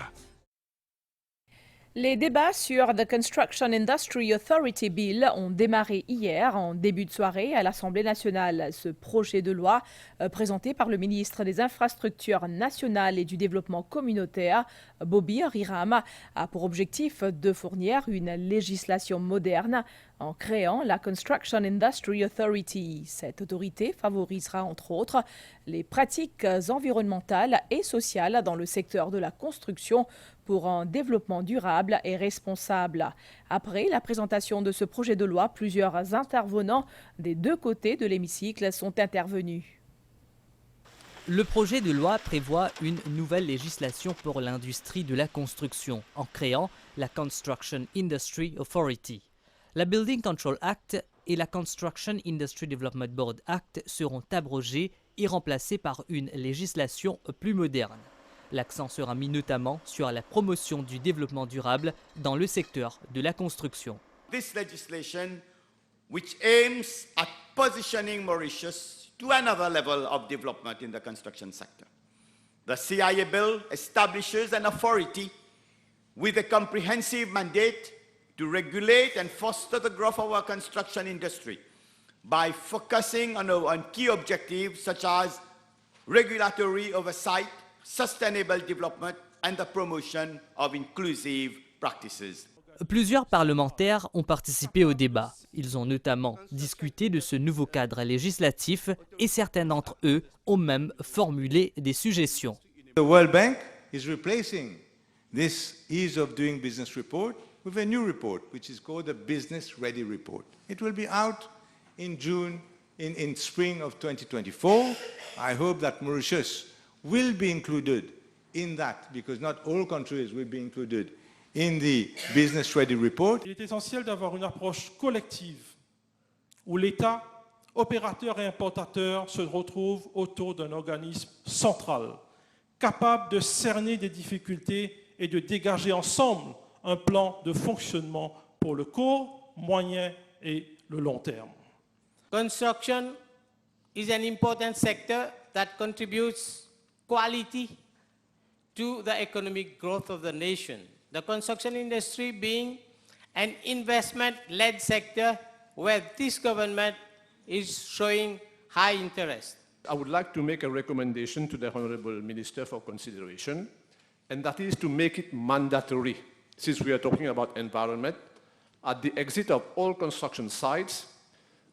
Les débats sur The Construction Industry Authority Bill ont démarré hier en début de soirée à l'Assemblée nationale. Ce projet de loi, présenté par le ministre des Infrastructures nationales et du Développement communautaire, Bobby Riram, a pour objectif de fournir une législation moderne en créant la Construction Industry Authority. Cette autorité favorisera entre autres les pratiques environnementales et sociales dans le secteur de la construction pour un développement durable et responsable. Après la présentation de ce projet de loi, plusieurs intervenants des deux côtés de l'hémicycle sont intervenus. Le projet de loi prévoit une nouvelle législation pour l'industrie de la construction en créant la Construction Industry Authority. La Building Control Act et la Construction Industry Development Board Act seront abrogés et remplacés par une législation plus moderne. L'accent sera mis notamment sur la promotion du développement durable dans le secteur de la construction. This legislation, which aims at positioning Mauritius to another level of development in the construction sector. The CIA bill establishes an authority with a comprehensive mandate to regulate and foster the growth of our construction industry by focusing on key objectives such as regulatory oversight, sustainable development and the promotion of inclusive practices. Plusieurs parlementaires ont participé au débat. Ils ont notamment discuté de ce nouveau cadre législatif et certains d'entre eux ont même formulé des suggestions. The World Bank is replacing this ease of doing business report with a new report which is called the Business Ready Report. It will be out in June, in spring of 2024. I hope that Mauritius will be included in that, because not all countries will be included in the Business Ready Report. Il est essentiel d'avoir une approche collective où l'État, opérateur et importateur se retrouvent autour d'un organisme central, capable de cerner des difficultés et de dégager ensemble un plan de fonctionnement pour le court, moyen et le long terme. Construction is an important sector that contributes quality to the economic growth of the nation. The construction industry being an investment-led sector where this government is showing high interest. I would like to make a recommendation to the Honourable Minister for consideration, and that is to make it mandatory, since we are talking about environment, at the exit of all construction sites,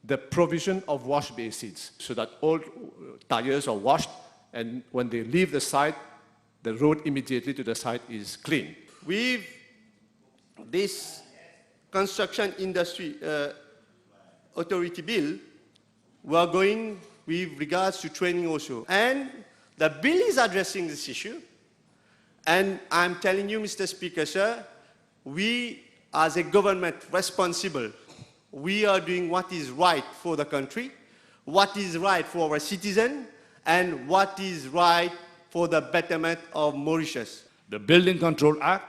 the provision of wash basins, so that all tires are washed, and when they leave the site, the road immediately to the site is clean. With this construction industry authority bill, we are going with regards to training also. And the bill is addressing this issue. And I'm telling you, Mr. Speaker, sir, we as a government responsible, we are doing what is right for the country, what is right for our citizens, and what is right for the betterment of Mauritius. The Building Control Act,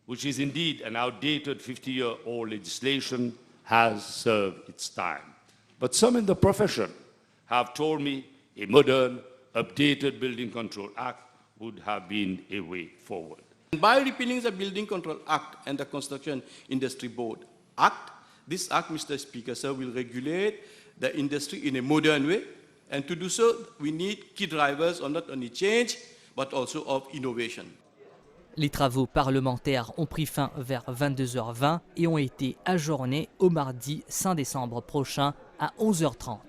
which is indeed an outdated 50-year-old legislation, has served its time. But some in the profession have told me a modern, updated Building Control Act would have been a way forward. By repealing the Building Control Act and the Construction Industry Board Act, this act, Mr. Speaker, sir, will regulate the industry in a modern way. And to do so, we need key drivers of not only change, but also of innovation. Les travaux parlementaires ont pris fin vers 22h20 et ont été ajournés au mardi 5 décembre prochain à 11h30.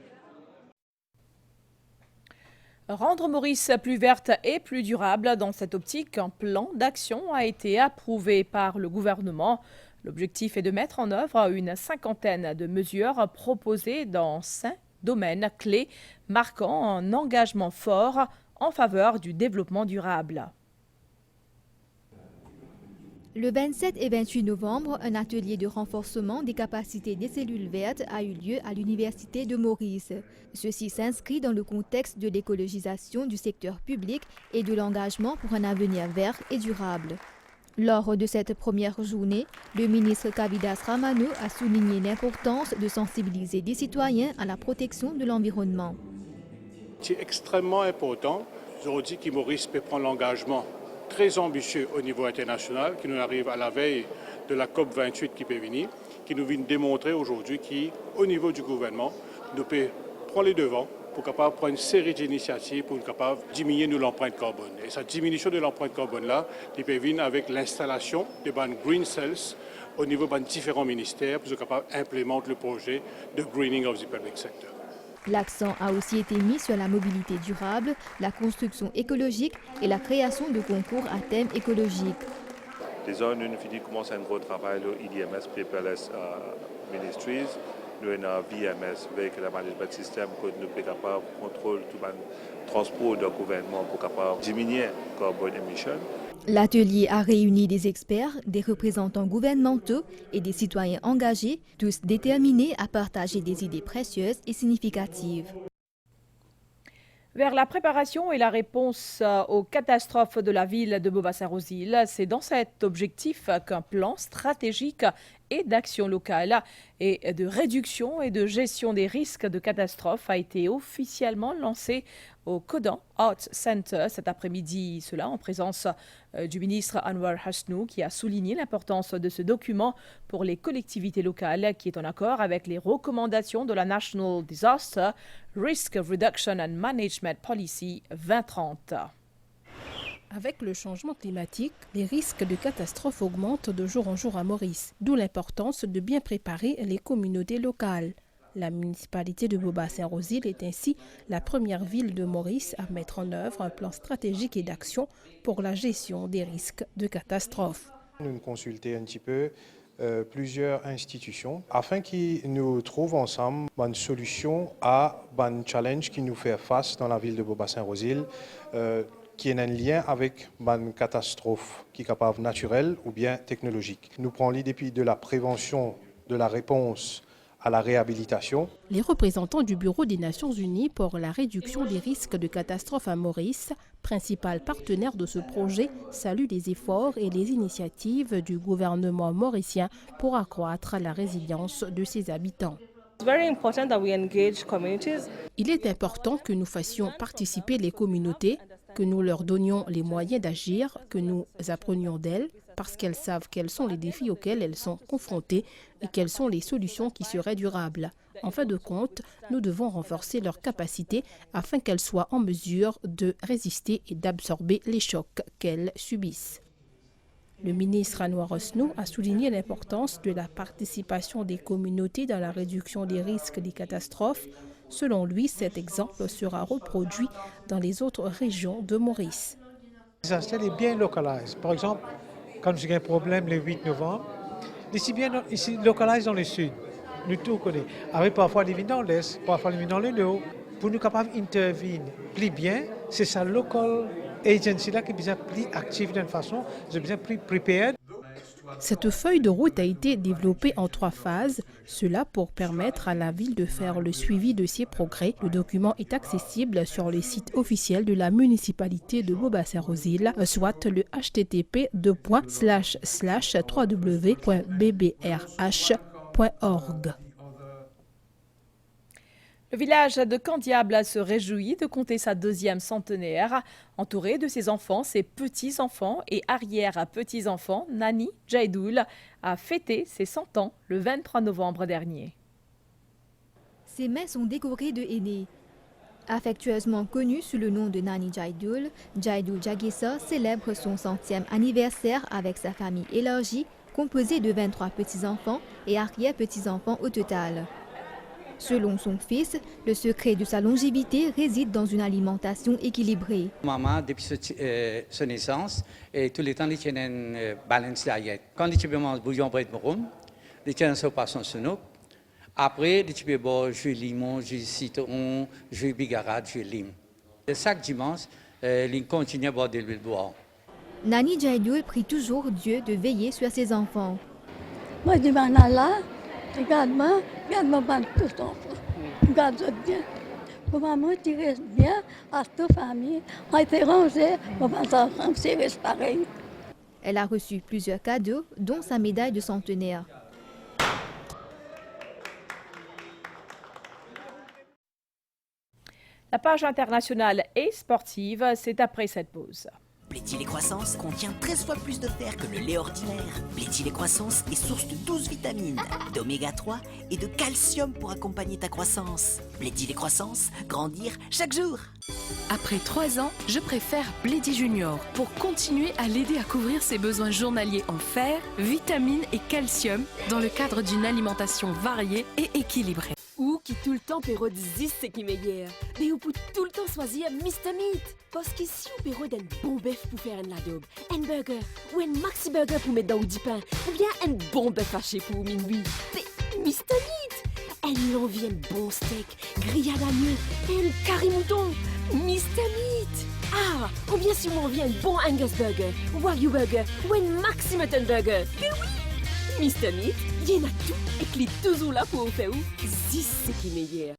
Rendre Maurice plus verte et plus durable, dans cette optique, un plan d'action a été approuvé par le gouvernement. L'objectif est de mettre en œuvre une cinquantaine de mesures proposées dans 5 domaine clé, marquant un engagement fort en faveur du développement durable. Le 27 et 28 novembre, un atelier de renforcement des capacités des cellules vertes a eu lieu à l'Université de Maurice. Ceci s'inscrit dans le contexte de l'écologisation du secteur public et de l'engagement pour un avenir vert et durable. Lors de cette première journée, le ministre Kavidas Ramano a souligné l'importance de sensibiliser des citoyens à la protection de l'environnement. C'est extrêmement important. Aujourd'hui, que Maurice peut prendre l'engagement très ambitieux au niveau international, qui nous arrive à la veille de la COP28 qui peut venir, qui nous vient démontrer aujourd'hui qu'au niveau du gouvernement, nous pouvons prendre les devants pour capable prendre une série d'initiatives pour capable diminuer l'empreinte carbone. Et cette diminution de l'empreinte carbone-là, il peut venir avec l'installation de green cells au niveau de différents ministères pour capable implémenter le projet de greening of the public sector. L'accent a aussi été mis sur la mobilité durable, la construction écologique et la création de concours à thème écologique. Déjà, nous finissons commencer un gros travail au IDMS, Paperless Ministries. Nous avons un VMS, Vehicle Management System, que nous sommes capables de contrôler tout le transport du gouvernement pour capable diminuer le carbone emission. L'atelier a réuni des experts, des représentants gouvernementaux et des citoyens engagés, tous déterminés à partager des idées précieuses et significatives. Vers la préparation et la réponse aux catastrophes de la ville de Boba-Saint-Rose-Île, c'est dans cet objectif qu'un plan stratégique et d'action locale et de réduction et de gestion des risques de catastrophes a été officiellement lancé au Kodan Arts Center cet après-midi. Cela en présence du ministre Anwar Hasnou qui a souligné l'importance de ce document pour les collectivités locales qui est en accord avec les recommandations de la National Disaster Risk Reduction and Management Policy 2030. Avec le changement climatique, les risques de catastrophes augmentent de jour en jour à Maurice, d'où l'importance de bien préparer les communautés locales. La municipalité de Boba-Saint-Rose-Île est ainsi la première ville de Maurice à mettre en œuvre un plan stratégique et d'action pour la gestion des risques de catastrophes. Nous avons consulté un petit peu plusieurs institutions afin qu'ils nous trouvent ensemble une solution à un challenge qui nous fait face dans la ville de Boba-Saint-Rose-Île. Qui est un lien avec une catastrophe qui est capable naturelle ou bien technologique. Nous prenons l'idée de la prévention, de la réponse à la réhabilitation. Les représentants du Bureau des Nations Unies pour la réduction des risques de catastrophes à Maurice, principal partenaire de ce projet, saluent les efforts et les initiatives du gouvernement mauricien pour accroître la résilience de ses habitants. Il est important que nous fassions participer les communautés, que nous leur donnions les moyens d'agir, que nous apprenions d'elles, parce qu'elles savent quels sont les défis auxquels elles sont confrontées et quelles sont les solutions qui seraient durables. En fin de compte, nous devons renforcer leurs capacités afin qu'elles soient en mesure de résister et d'absorber les chocs qu'elles subissent. Le ministre Anwar Hasnou a souligné l'importance de la participation des communautés dans la réduction des risques des catastrophes. Selon lui, cet exemple sera reproduit dans les autres régions de Maurice. Les disaster est bien localisé. Par exemple, quand j'ai un problème le 8 novembre, ici localisé dans le sud, nous tout connaissons. Avec parfois les vignes dans l'est, parfois les vignes dans le nord. Pour nous capables d'intervenir plus bien, c'est sa local agency là qui est bien plus active d'une façon, c'est bien plus prepared. Cette feuille de route a été développée en 3 phases, cela pour permettre à la ville de faire le suivi de ses progrès. Le document est accessible sur le site officiel de la municipalité de Boba-Saint-Rose-Île, soit le http://www.bbrh.org. Le village de Candiable se réjouit de compter sa 2e centenaire. Entouré de ses enfants, ses petits-enfants et arrière-petits-enfants, Nani Jaidoul a fêté ses 100 ans le 23 novembre dernier. Ses mains sont décorées de henné. Affectueusement connu sous le nom de Nani Jaidoul, Jaidoul Jagissa célèbre son 100e anniversaire avec sa famille élargie, composée de 23 petits-enfants et arrière-petits-enfants au total. Selon son fils, le secret de sa longévité réside dans une alimentation équilibrée. Maman, depuis sa naissance, tout le temps, il tient une balance diet. Quand il mange bouillon bré de morum, il tient un poisson senouk, Après, tu peux boire jus limon, jus citron, jus bigarade, jus lime. Et chaque dimanche, il continue à boire de l'huile boire. Nani Jaidul prie toujours Dieu de veiller sur ses enfants. Moi, je dis, Allah, regarde-moi pas tous les enfants. Regarde-moi bien. Pour maman, tu restes bien à ta famille. On été rangé, pour mes enfants, c'est resté pareil. Elle a reçu plusieurs cadeaux, dont sa médaille de centenaire. La page internationale et sportive, c'est après cette pause. Plaît-il et Croissance contient 13 fois plus de fer que le lait ordinaire. Plaît-il et Croissance est source de 12 vitamines, d'oméga 3 et de calcium pour accompagner ta croissance. Plaît-il et Croissance, grandir chaque jour. Après 3 ans, je préfère Bledy Junior pour continuer à l'aider à couvrir ses besoins journaliers en fer, vitamines et calcium dans le cadre d'une alimentation variée et équilibrée. Ou qui tout le temps péro 10 ce qui meilleur. Mais ou pour tout le temps choisir Mr. Meat. Parce que si on péro d'un bon bœuf pour faire un adobe, un burger ou un maxi burger pour mettre dans du pain, ou bien un bon bœuf haché pour minuit, c'est Mr. Meat. Un l'envie un bon steak, grillade à l'agneau, un curry mouton, Mr. Meat. Ah, ou bien si on envie un bon Angus burger, Wagyu burger ou un maxi mutton burger. Mais oui! Mr. Meat, il y en a tout et qu'il est toujours là pour vous faire où 10 c'est qui meilleur.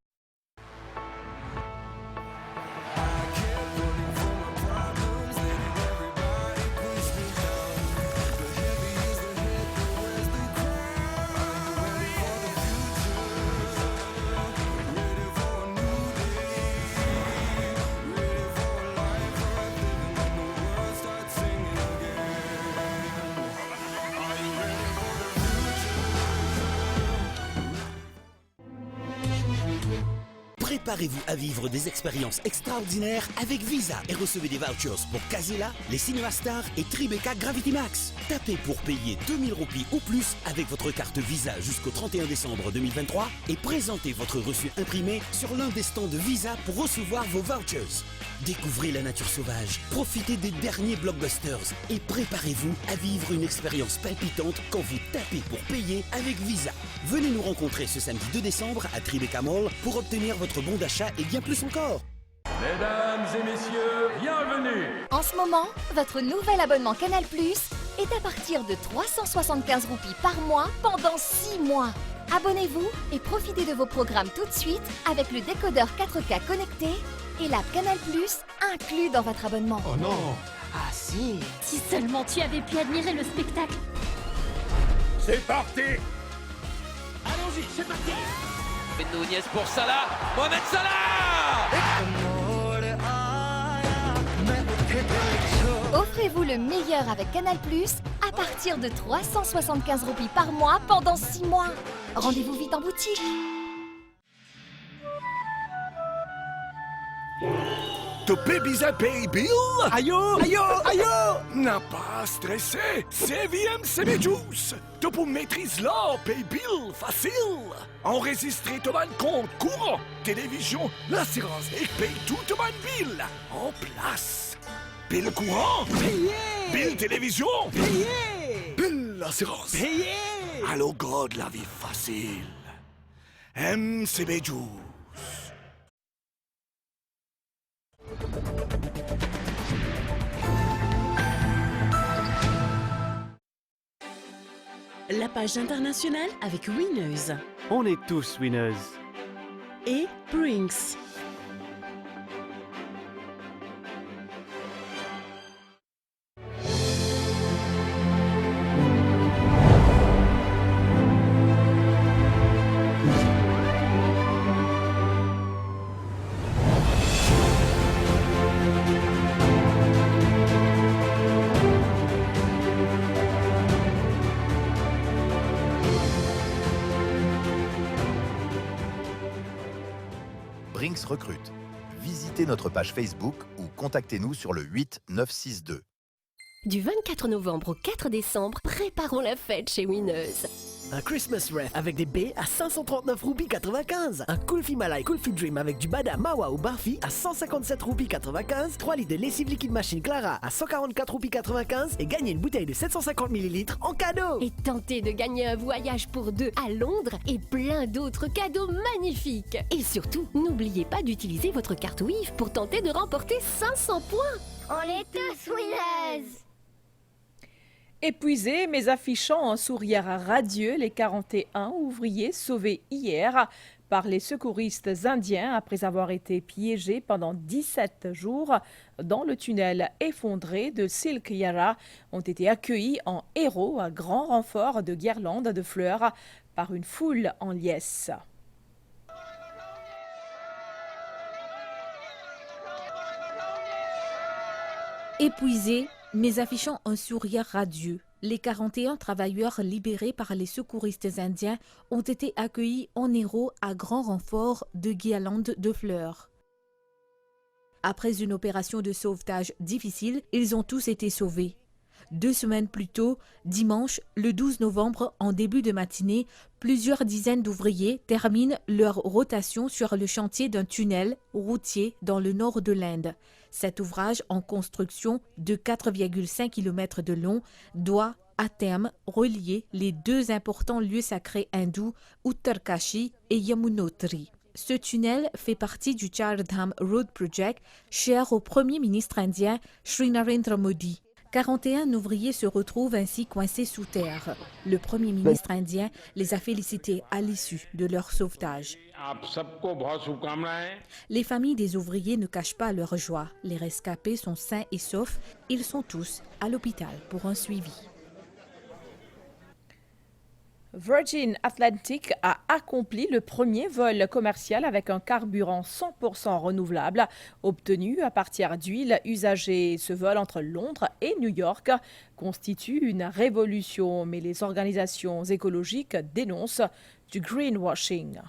Préparez-vous à vivre des expériences extraordinaires avec Visa et recevez des vouchers pour Casella, les Cinema Star et Tribeca Gravity Max. Tapez pour payer 2000 roupies ou plus avec votre carte Visa jusqu'au 31 décembre 2023 et présentez votre reçu imprimé sur l'un des stands de Visa pour recevoir vos vouchers. Découvrez la nature sauvage, profitez des derniers blockbusters et préparez-vous à vivre une expérience palpitante quand vous tapez pour payer avec Visa. Venez nous rencontrer ce samedi 2 décembre à Tribeca Mall pour obtenir votre bon d'achat et bien plus encore. Mesdames et messieurs, bienvenue. En ce moment, votre nouvel abonnement Canal+ est à partir de 375 roupies par mois pendant 6 mois. Abonnez-vous et profitez de vos programmes tout de suite avec le décodeur 4K connecté et l'app Canal+ inclus dans votre abonnement. Oh non! Ah si! Si seulement tu avais pu admirer le spectacle. C'est parti! Allons-y, c'est parti! Nunez pour Salah, Mohamed Salah! Offrez-vous le meilleur avec Canal+ à partir de 375 roupies par mois pendant 6 mois. Rendez-vous vite en boutique. Topé Visa Pay Bill? Aïe! N'a pas stressé, c'est VMCB Juice. Tu pour maîtriser là, Pay Bill, facile. Enregistrez ton compte courant, télévision, l'assurance et paye tout ton bill en place. Bill courant? Payé! Bill télévision? Payé! Bill l'assurance? Payé! Allô, God, la vie facile. MCB Juice. La page internationale avec Winners. On est tous winners. Et Brinks. Brinks recrute. Visitez notre page Facebook ou contactez-nous sur le 8 962. Du 24 novembre au 4 décembre, préparons la fête chez Winners. Un Christmas Wreath avec des baies à 539 roupies 95. Un Kulfi Malai Kulfi Dream avec du badam, mawa ou barfi à 157 roupies 95. 3 litres de lessive liquide machine Clara à 144 roupies 95. Et gagner une bouteille de 750 ml en cadeau. Et tentez de gagner un voyage pour 2 à Londres et plein d'autres cadeaux magnifiques. Et surtout, n'oubliez pas d'utiliser votre carte WIF pour tenter de remporter 500 points. On est tous winners! Épuisés mais affichant un sourire radieux, les 41 ouvriers sauvés hier par les secouristes indiens après avoir été piégés pendant 17 jours dans le tunnel effondré de Silk Yara ont été accueillis en héros à grand renfort de guirlandes de fleurs par une foule en liesse. Épuisés, mais affichant un sourire radieux, les 41 travailleurs libérés par les secouristes indiens ont été accueillis en héros à grand renfort de guirlandes de fleurs. Après une opération de sauvetage difficile, ils ont tous été sauvés. 2 semaines plus tôt, dimanche, le 12 novembre, en début de matinée, plusieurs dizaines d'ouvriers terminent leur rotation sur le chantier d'un tunnel routier dans le nord de l'Inde. Cet ouvrage en construction de 4,5 km de long doit, à terme, relier les 2 importants lieux sacrés hindous, Uttarkashi et Yamunotri. Ce tunnel fait partie du Chardham Road Project, cher au Premier ministre indien Sri Narendra Modi. 41 ouvriers se retrouvent ainsi coincés sous terre. Le Premier ministre indien les a félicités à l'issue de leur sauvetage. Les familles des ouvriers ne cachent pas leur joie. Les rescapés sont sains et saufs. Ils sont tous à l'hôpital pour un suivi. Virgin Atlantic a accompli le premier vol commercial avec un carburant 100% renouvelable obtenu à partir d'huile usagée. Ce vol entre Londres et New York constitue une révolution, mais les organisations écologiques dénoncent du greenwashing.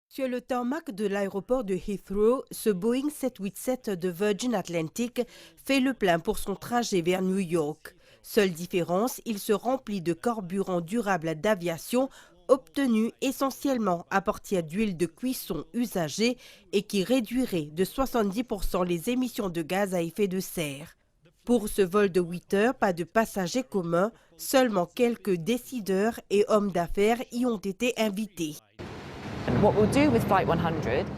Sur le tarmac de l'aéroport de Heathrow, ce Boeing 787 de Virgin Atlantic fait le plein pour son trajet vers New York. Seule différence, il se remplit de carburant durable d'aviation obtenu essentiellement à partir d'huile de cuisson usagée et qui réduirait de 70% les émissions de gaz à effet de serre. Pour ce vol de 8 heures, pas de passagers communs, seulement quelques décideurs et hommes d'affaires y ont été invités.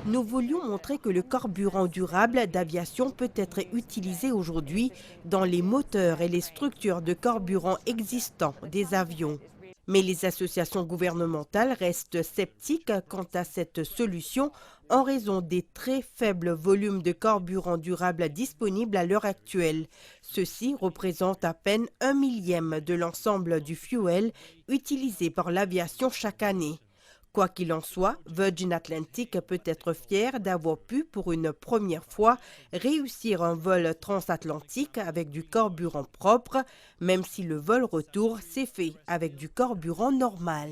Nous voulions montrer que le carburant durable d'aviation peut être utilisé aujourd'hui dans les moteurs et les structures de carburant existants des avions. Mais les associations gouvernementales restent sceptiques quant à cette solution en raison des très faibles volumes de carburant durable disponibles à l'heure actuelle. Ceci représente à peine 1/1000 de l'ensemble du fuel utilisé par l'aviation chaque année. Quoi qu'il en soit, Virgin Atlantic peut être fier d'avoir pu, pour une première fois, réussir un vol transatlantique avec du carburant propre, même si le vol retour s'est fait avec du carburant normal.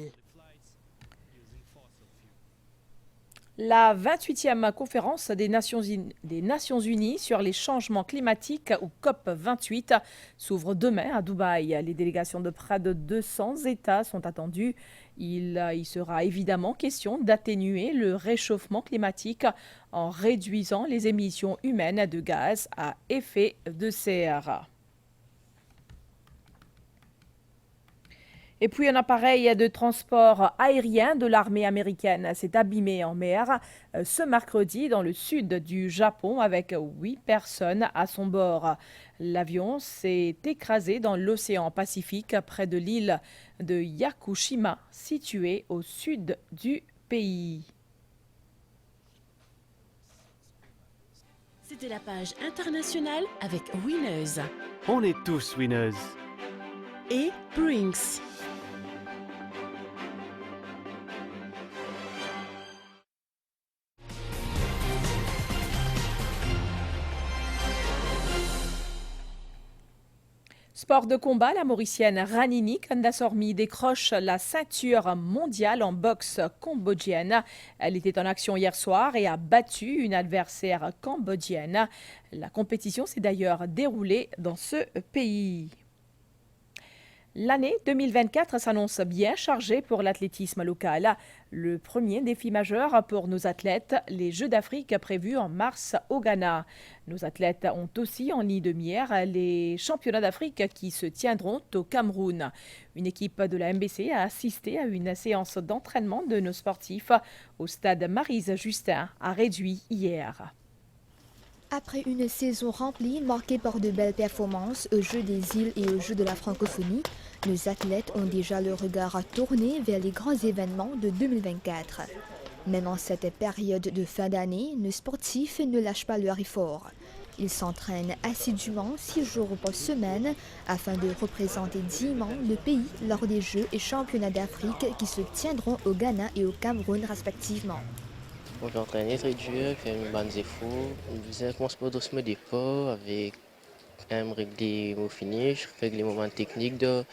La 28e conférence des Nations Unies sur les changements climatiques, ou COP28, s'ouvre demain à Dubaï. Les délégations de près de 200 États sont attendues. Il y sera évidemment question d'atténuer le réchauffement climatique en réduisant les émissions humaines de gaz à effet de serre. Et puis un appareil de transport aérien de l'armée américaine s'est abîmé en mer ce mercredi dans le sud du Japon avec 8 personnes à son bord. L'avion s'est écrasé dans l'océan Pacifique près de l'île de Yakushima, située au sud du pays. C'était la page internationale avec Winners On est tous winners. Et Brinks. Sport de combat, la Mauricienne Ranini Kandasormi décroche la ceinture mondiale en boxe cambodgienne. Elle était en action hier soir et a battu une adversaire cambodgienne. La compétition s'est d'ailleurs déroulée dans ce pays. L'année 2024 s'annonce bien chargée pour l'athlétisme local. Le premier défi majeur pour nos athlètes, les Jeux d'Afrique prévus en mars au Ghana. Nos athlètes ont aussi en ligne de mire les championnats d'Afrique qui se tiendront au Cameroun. Une équipe de la MBC a assisté à une séance d'entraînement de nos sportifs au stade Maryse Justin à Réduit hier. Après une saison remplie, marquée par de belles performances aux Jeux des îles et aux Jeux de la francophonie, nos athlètes ont déjà le regard tourné vers les grands événements de 2024. Même en cette période de fin d'année, nos sportifs ne lâchent pas leur effort. Ils s'entraînent assidûment 6 jours par semaine afin de représenter dignement le pays lors des Jeux et championnats d'Afrique qui se tiendront au Ghana et au Cameroun respectivement. Bon, j'ai entraîné très dur, fait une bonne efforts. Je commence par doucement départ avec régler au finish, régler les moments techniques dans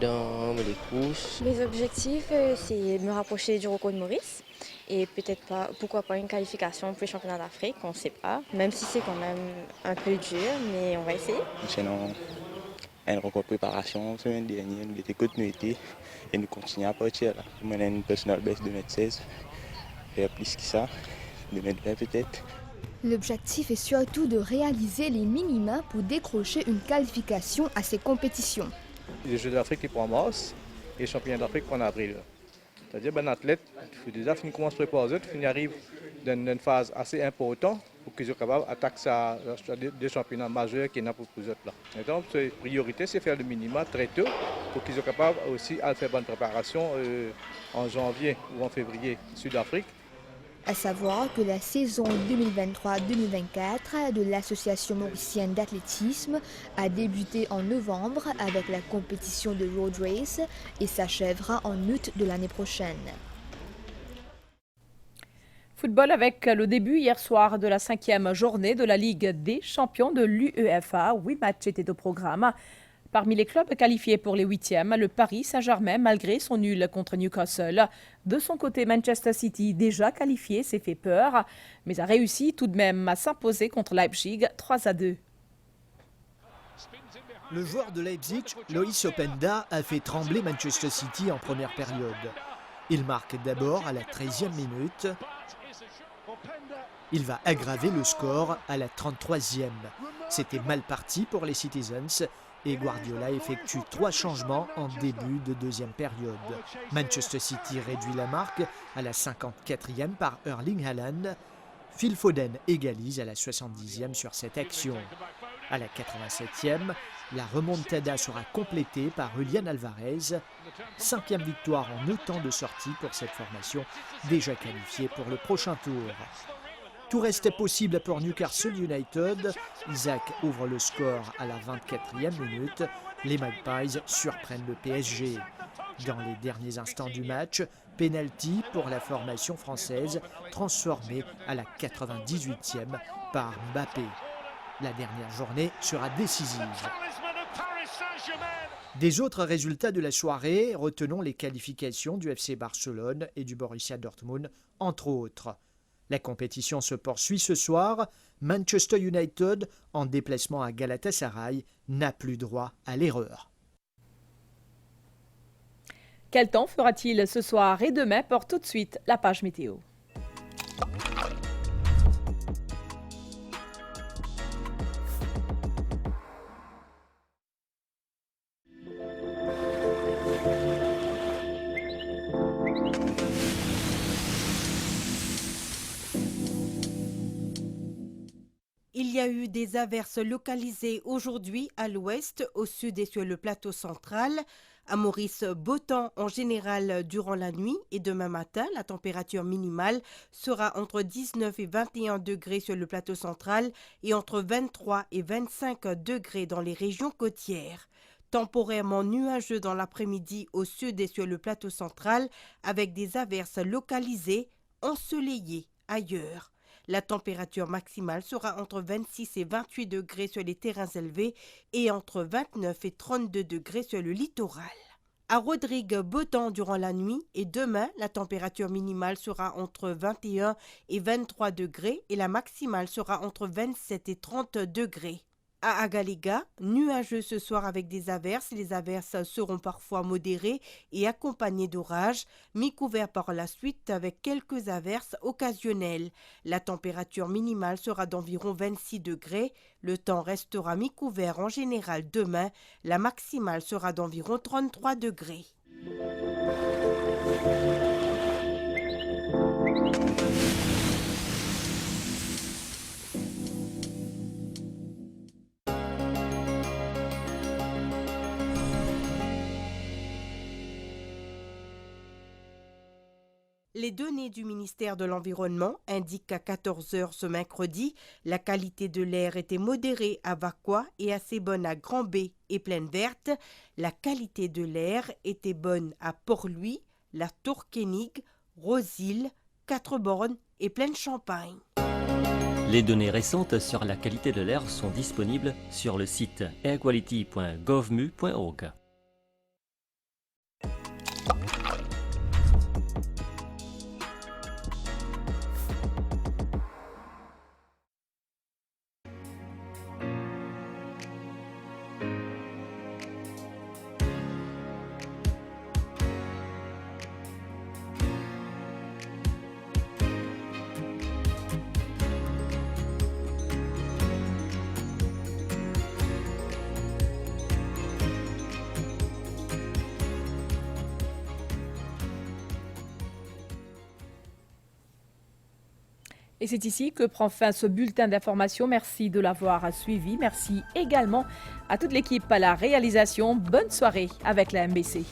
les courses. Mes objectifs, c'est me rapprocher du record de Maurice et peut-être pas, pourquoi pas une qualification pour les championnats d'Afrique, on ne sait pas. Même si c'est quand même un peu dur, mais on va essayer. Sinon, un record de préparation, la semaine dernière, nous étions continuité et nous continuons à partir là. Moi, j'ai une personal best de 2016. Faire plus que ça, 2020 peut-être. L'objectif est surtout de réaliser les minima pour décrocher une qualification à ces compétitions. Les Jeux d'Afrique pour en mars et les championnats d'Afrique pour en avril. C'est-à-dire qu'un athlète, il faut déjà commencer à se préparer, il arrive dans une phase assez importante pour qu'ils soient capables d'attaquer des championnats majeurs qui sont pour les autres. Et donc, la priorité, c'est faire le minima très tôt pour qu'ils soient capables aussi de faire bonne préparation en janvier ou en février Sud-Afrique. À savoir que la saison 2023-2024 de l'Association mauricienne d'athlétisme a débuté en novembre avec la compétition de Road Race et s'achèvera en août de l'année prochaine. Football avec le début hier soir de la 5e journée de la Ligue des champions de l'UEFA. 8 matchs étaient au programme. Parmi les clubs qualifiés pour les 8e, le Paris Saint-Germain, malgré son nul contre Newcastle. De son côté, Manchester City, déjà qualifié, s'est fait peur, mais a réussi tout de même à s'imposer contre Leipzig 3-2. Le joueur de Leipzig, Loïs Openda, a fait trembler Manchester City en première période. Il marque d'abord à la 13e minute. Il va aggraver le score à la 33e. C'était mal parti pour les Citizens et Guardiola effectue 3 changements en début de deuxième période. Manchester City réduit la marque à la 54e par Erling Haaland. Phil Foden égalise à la 70e sur cette action. À la 87e, la remontada sera complétée par Julian Alvarez. 5e victoire en 9 temps de sortie pour cette formation, déjà qualifiée pour le prochain tour. Tout restait possible pour Newcastle United. Isaac ouvre le score à la 24e minute. Les Magpies surprennent le PSG. Dans les derniers instants du match, penalty pour la formation française, transformée à la 98e par Mbappé. La dernière journée sera décisive. Des autres résultats de la soirée, retenons les qualifications du FC Barcelone et du Borussia Dortmund, entre autres. La compétition se poursuit ce soir. Manchester United, en déplacement à Galatasaray, n'a plus droit à l'erreur. Quel temps fera-t-il ce soir et demain? Pour tout de suite la page météo. Il y a eu des averses localisées aujourd'hui à l'ouest, au sud et sur le plateau central. À Maurice, beau temps en général durant la nuit et demain matin, la température minimale sera entre 19 et 21 degrés sur le plateau central et entre 23 et 25 degrés dans les régions côtières. Temporairement nuageux dans l'après-midi au sud et sur le plateau central avec des averses localisées, ensoleillées ailleurs. La température maximale sera entre 26 et 28 degrés sur les terrains élevés et entre 29 et 32 degrés sur le littoral. À Rodrigue, beau temps durant la nuit et demain, la température minimale sera entre 21 et 23 degrés et la maximale sera entre 27 et 30 degrés. À Agalega, nuageux ce soir avec des averses. Les averses seront parfois modérées et accompagnées d'orages, mi-couverts par la suite avec quelques averses occasionnelles. La température minimale sera d'environ 26 degrés. Le temps restera mi-couvert en général demain. La maximale sera d'environ 33 degrés. Les données du ministère de l'Environnement indiquent qu'à 14 h ce mercredi, la qualité de l'air était modérée à Vakwa et assez bonne à Grand-B et Plaine Verte. La qualité de l'air était bonne à Port-Louis, la Tour-Kénig, Rosille, Quatre-Bornes et Plaine-Champagne. Les données récentes sur la qualité de l'air sont disponibles sur le site airquality.govmu.org. Et c'est ici que prend fin ce bulletin d'information. Merci de l'avoir suivi. Merci également à toute l'équipe à la réalisation. Bonne soirée avec la MBC.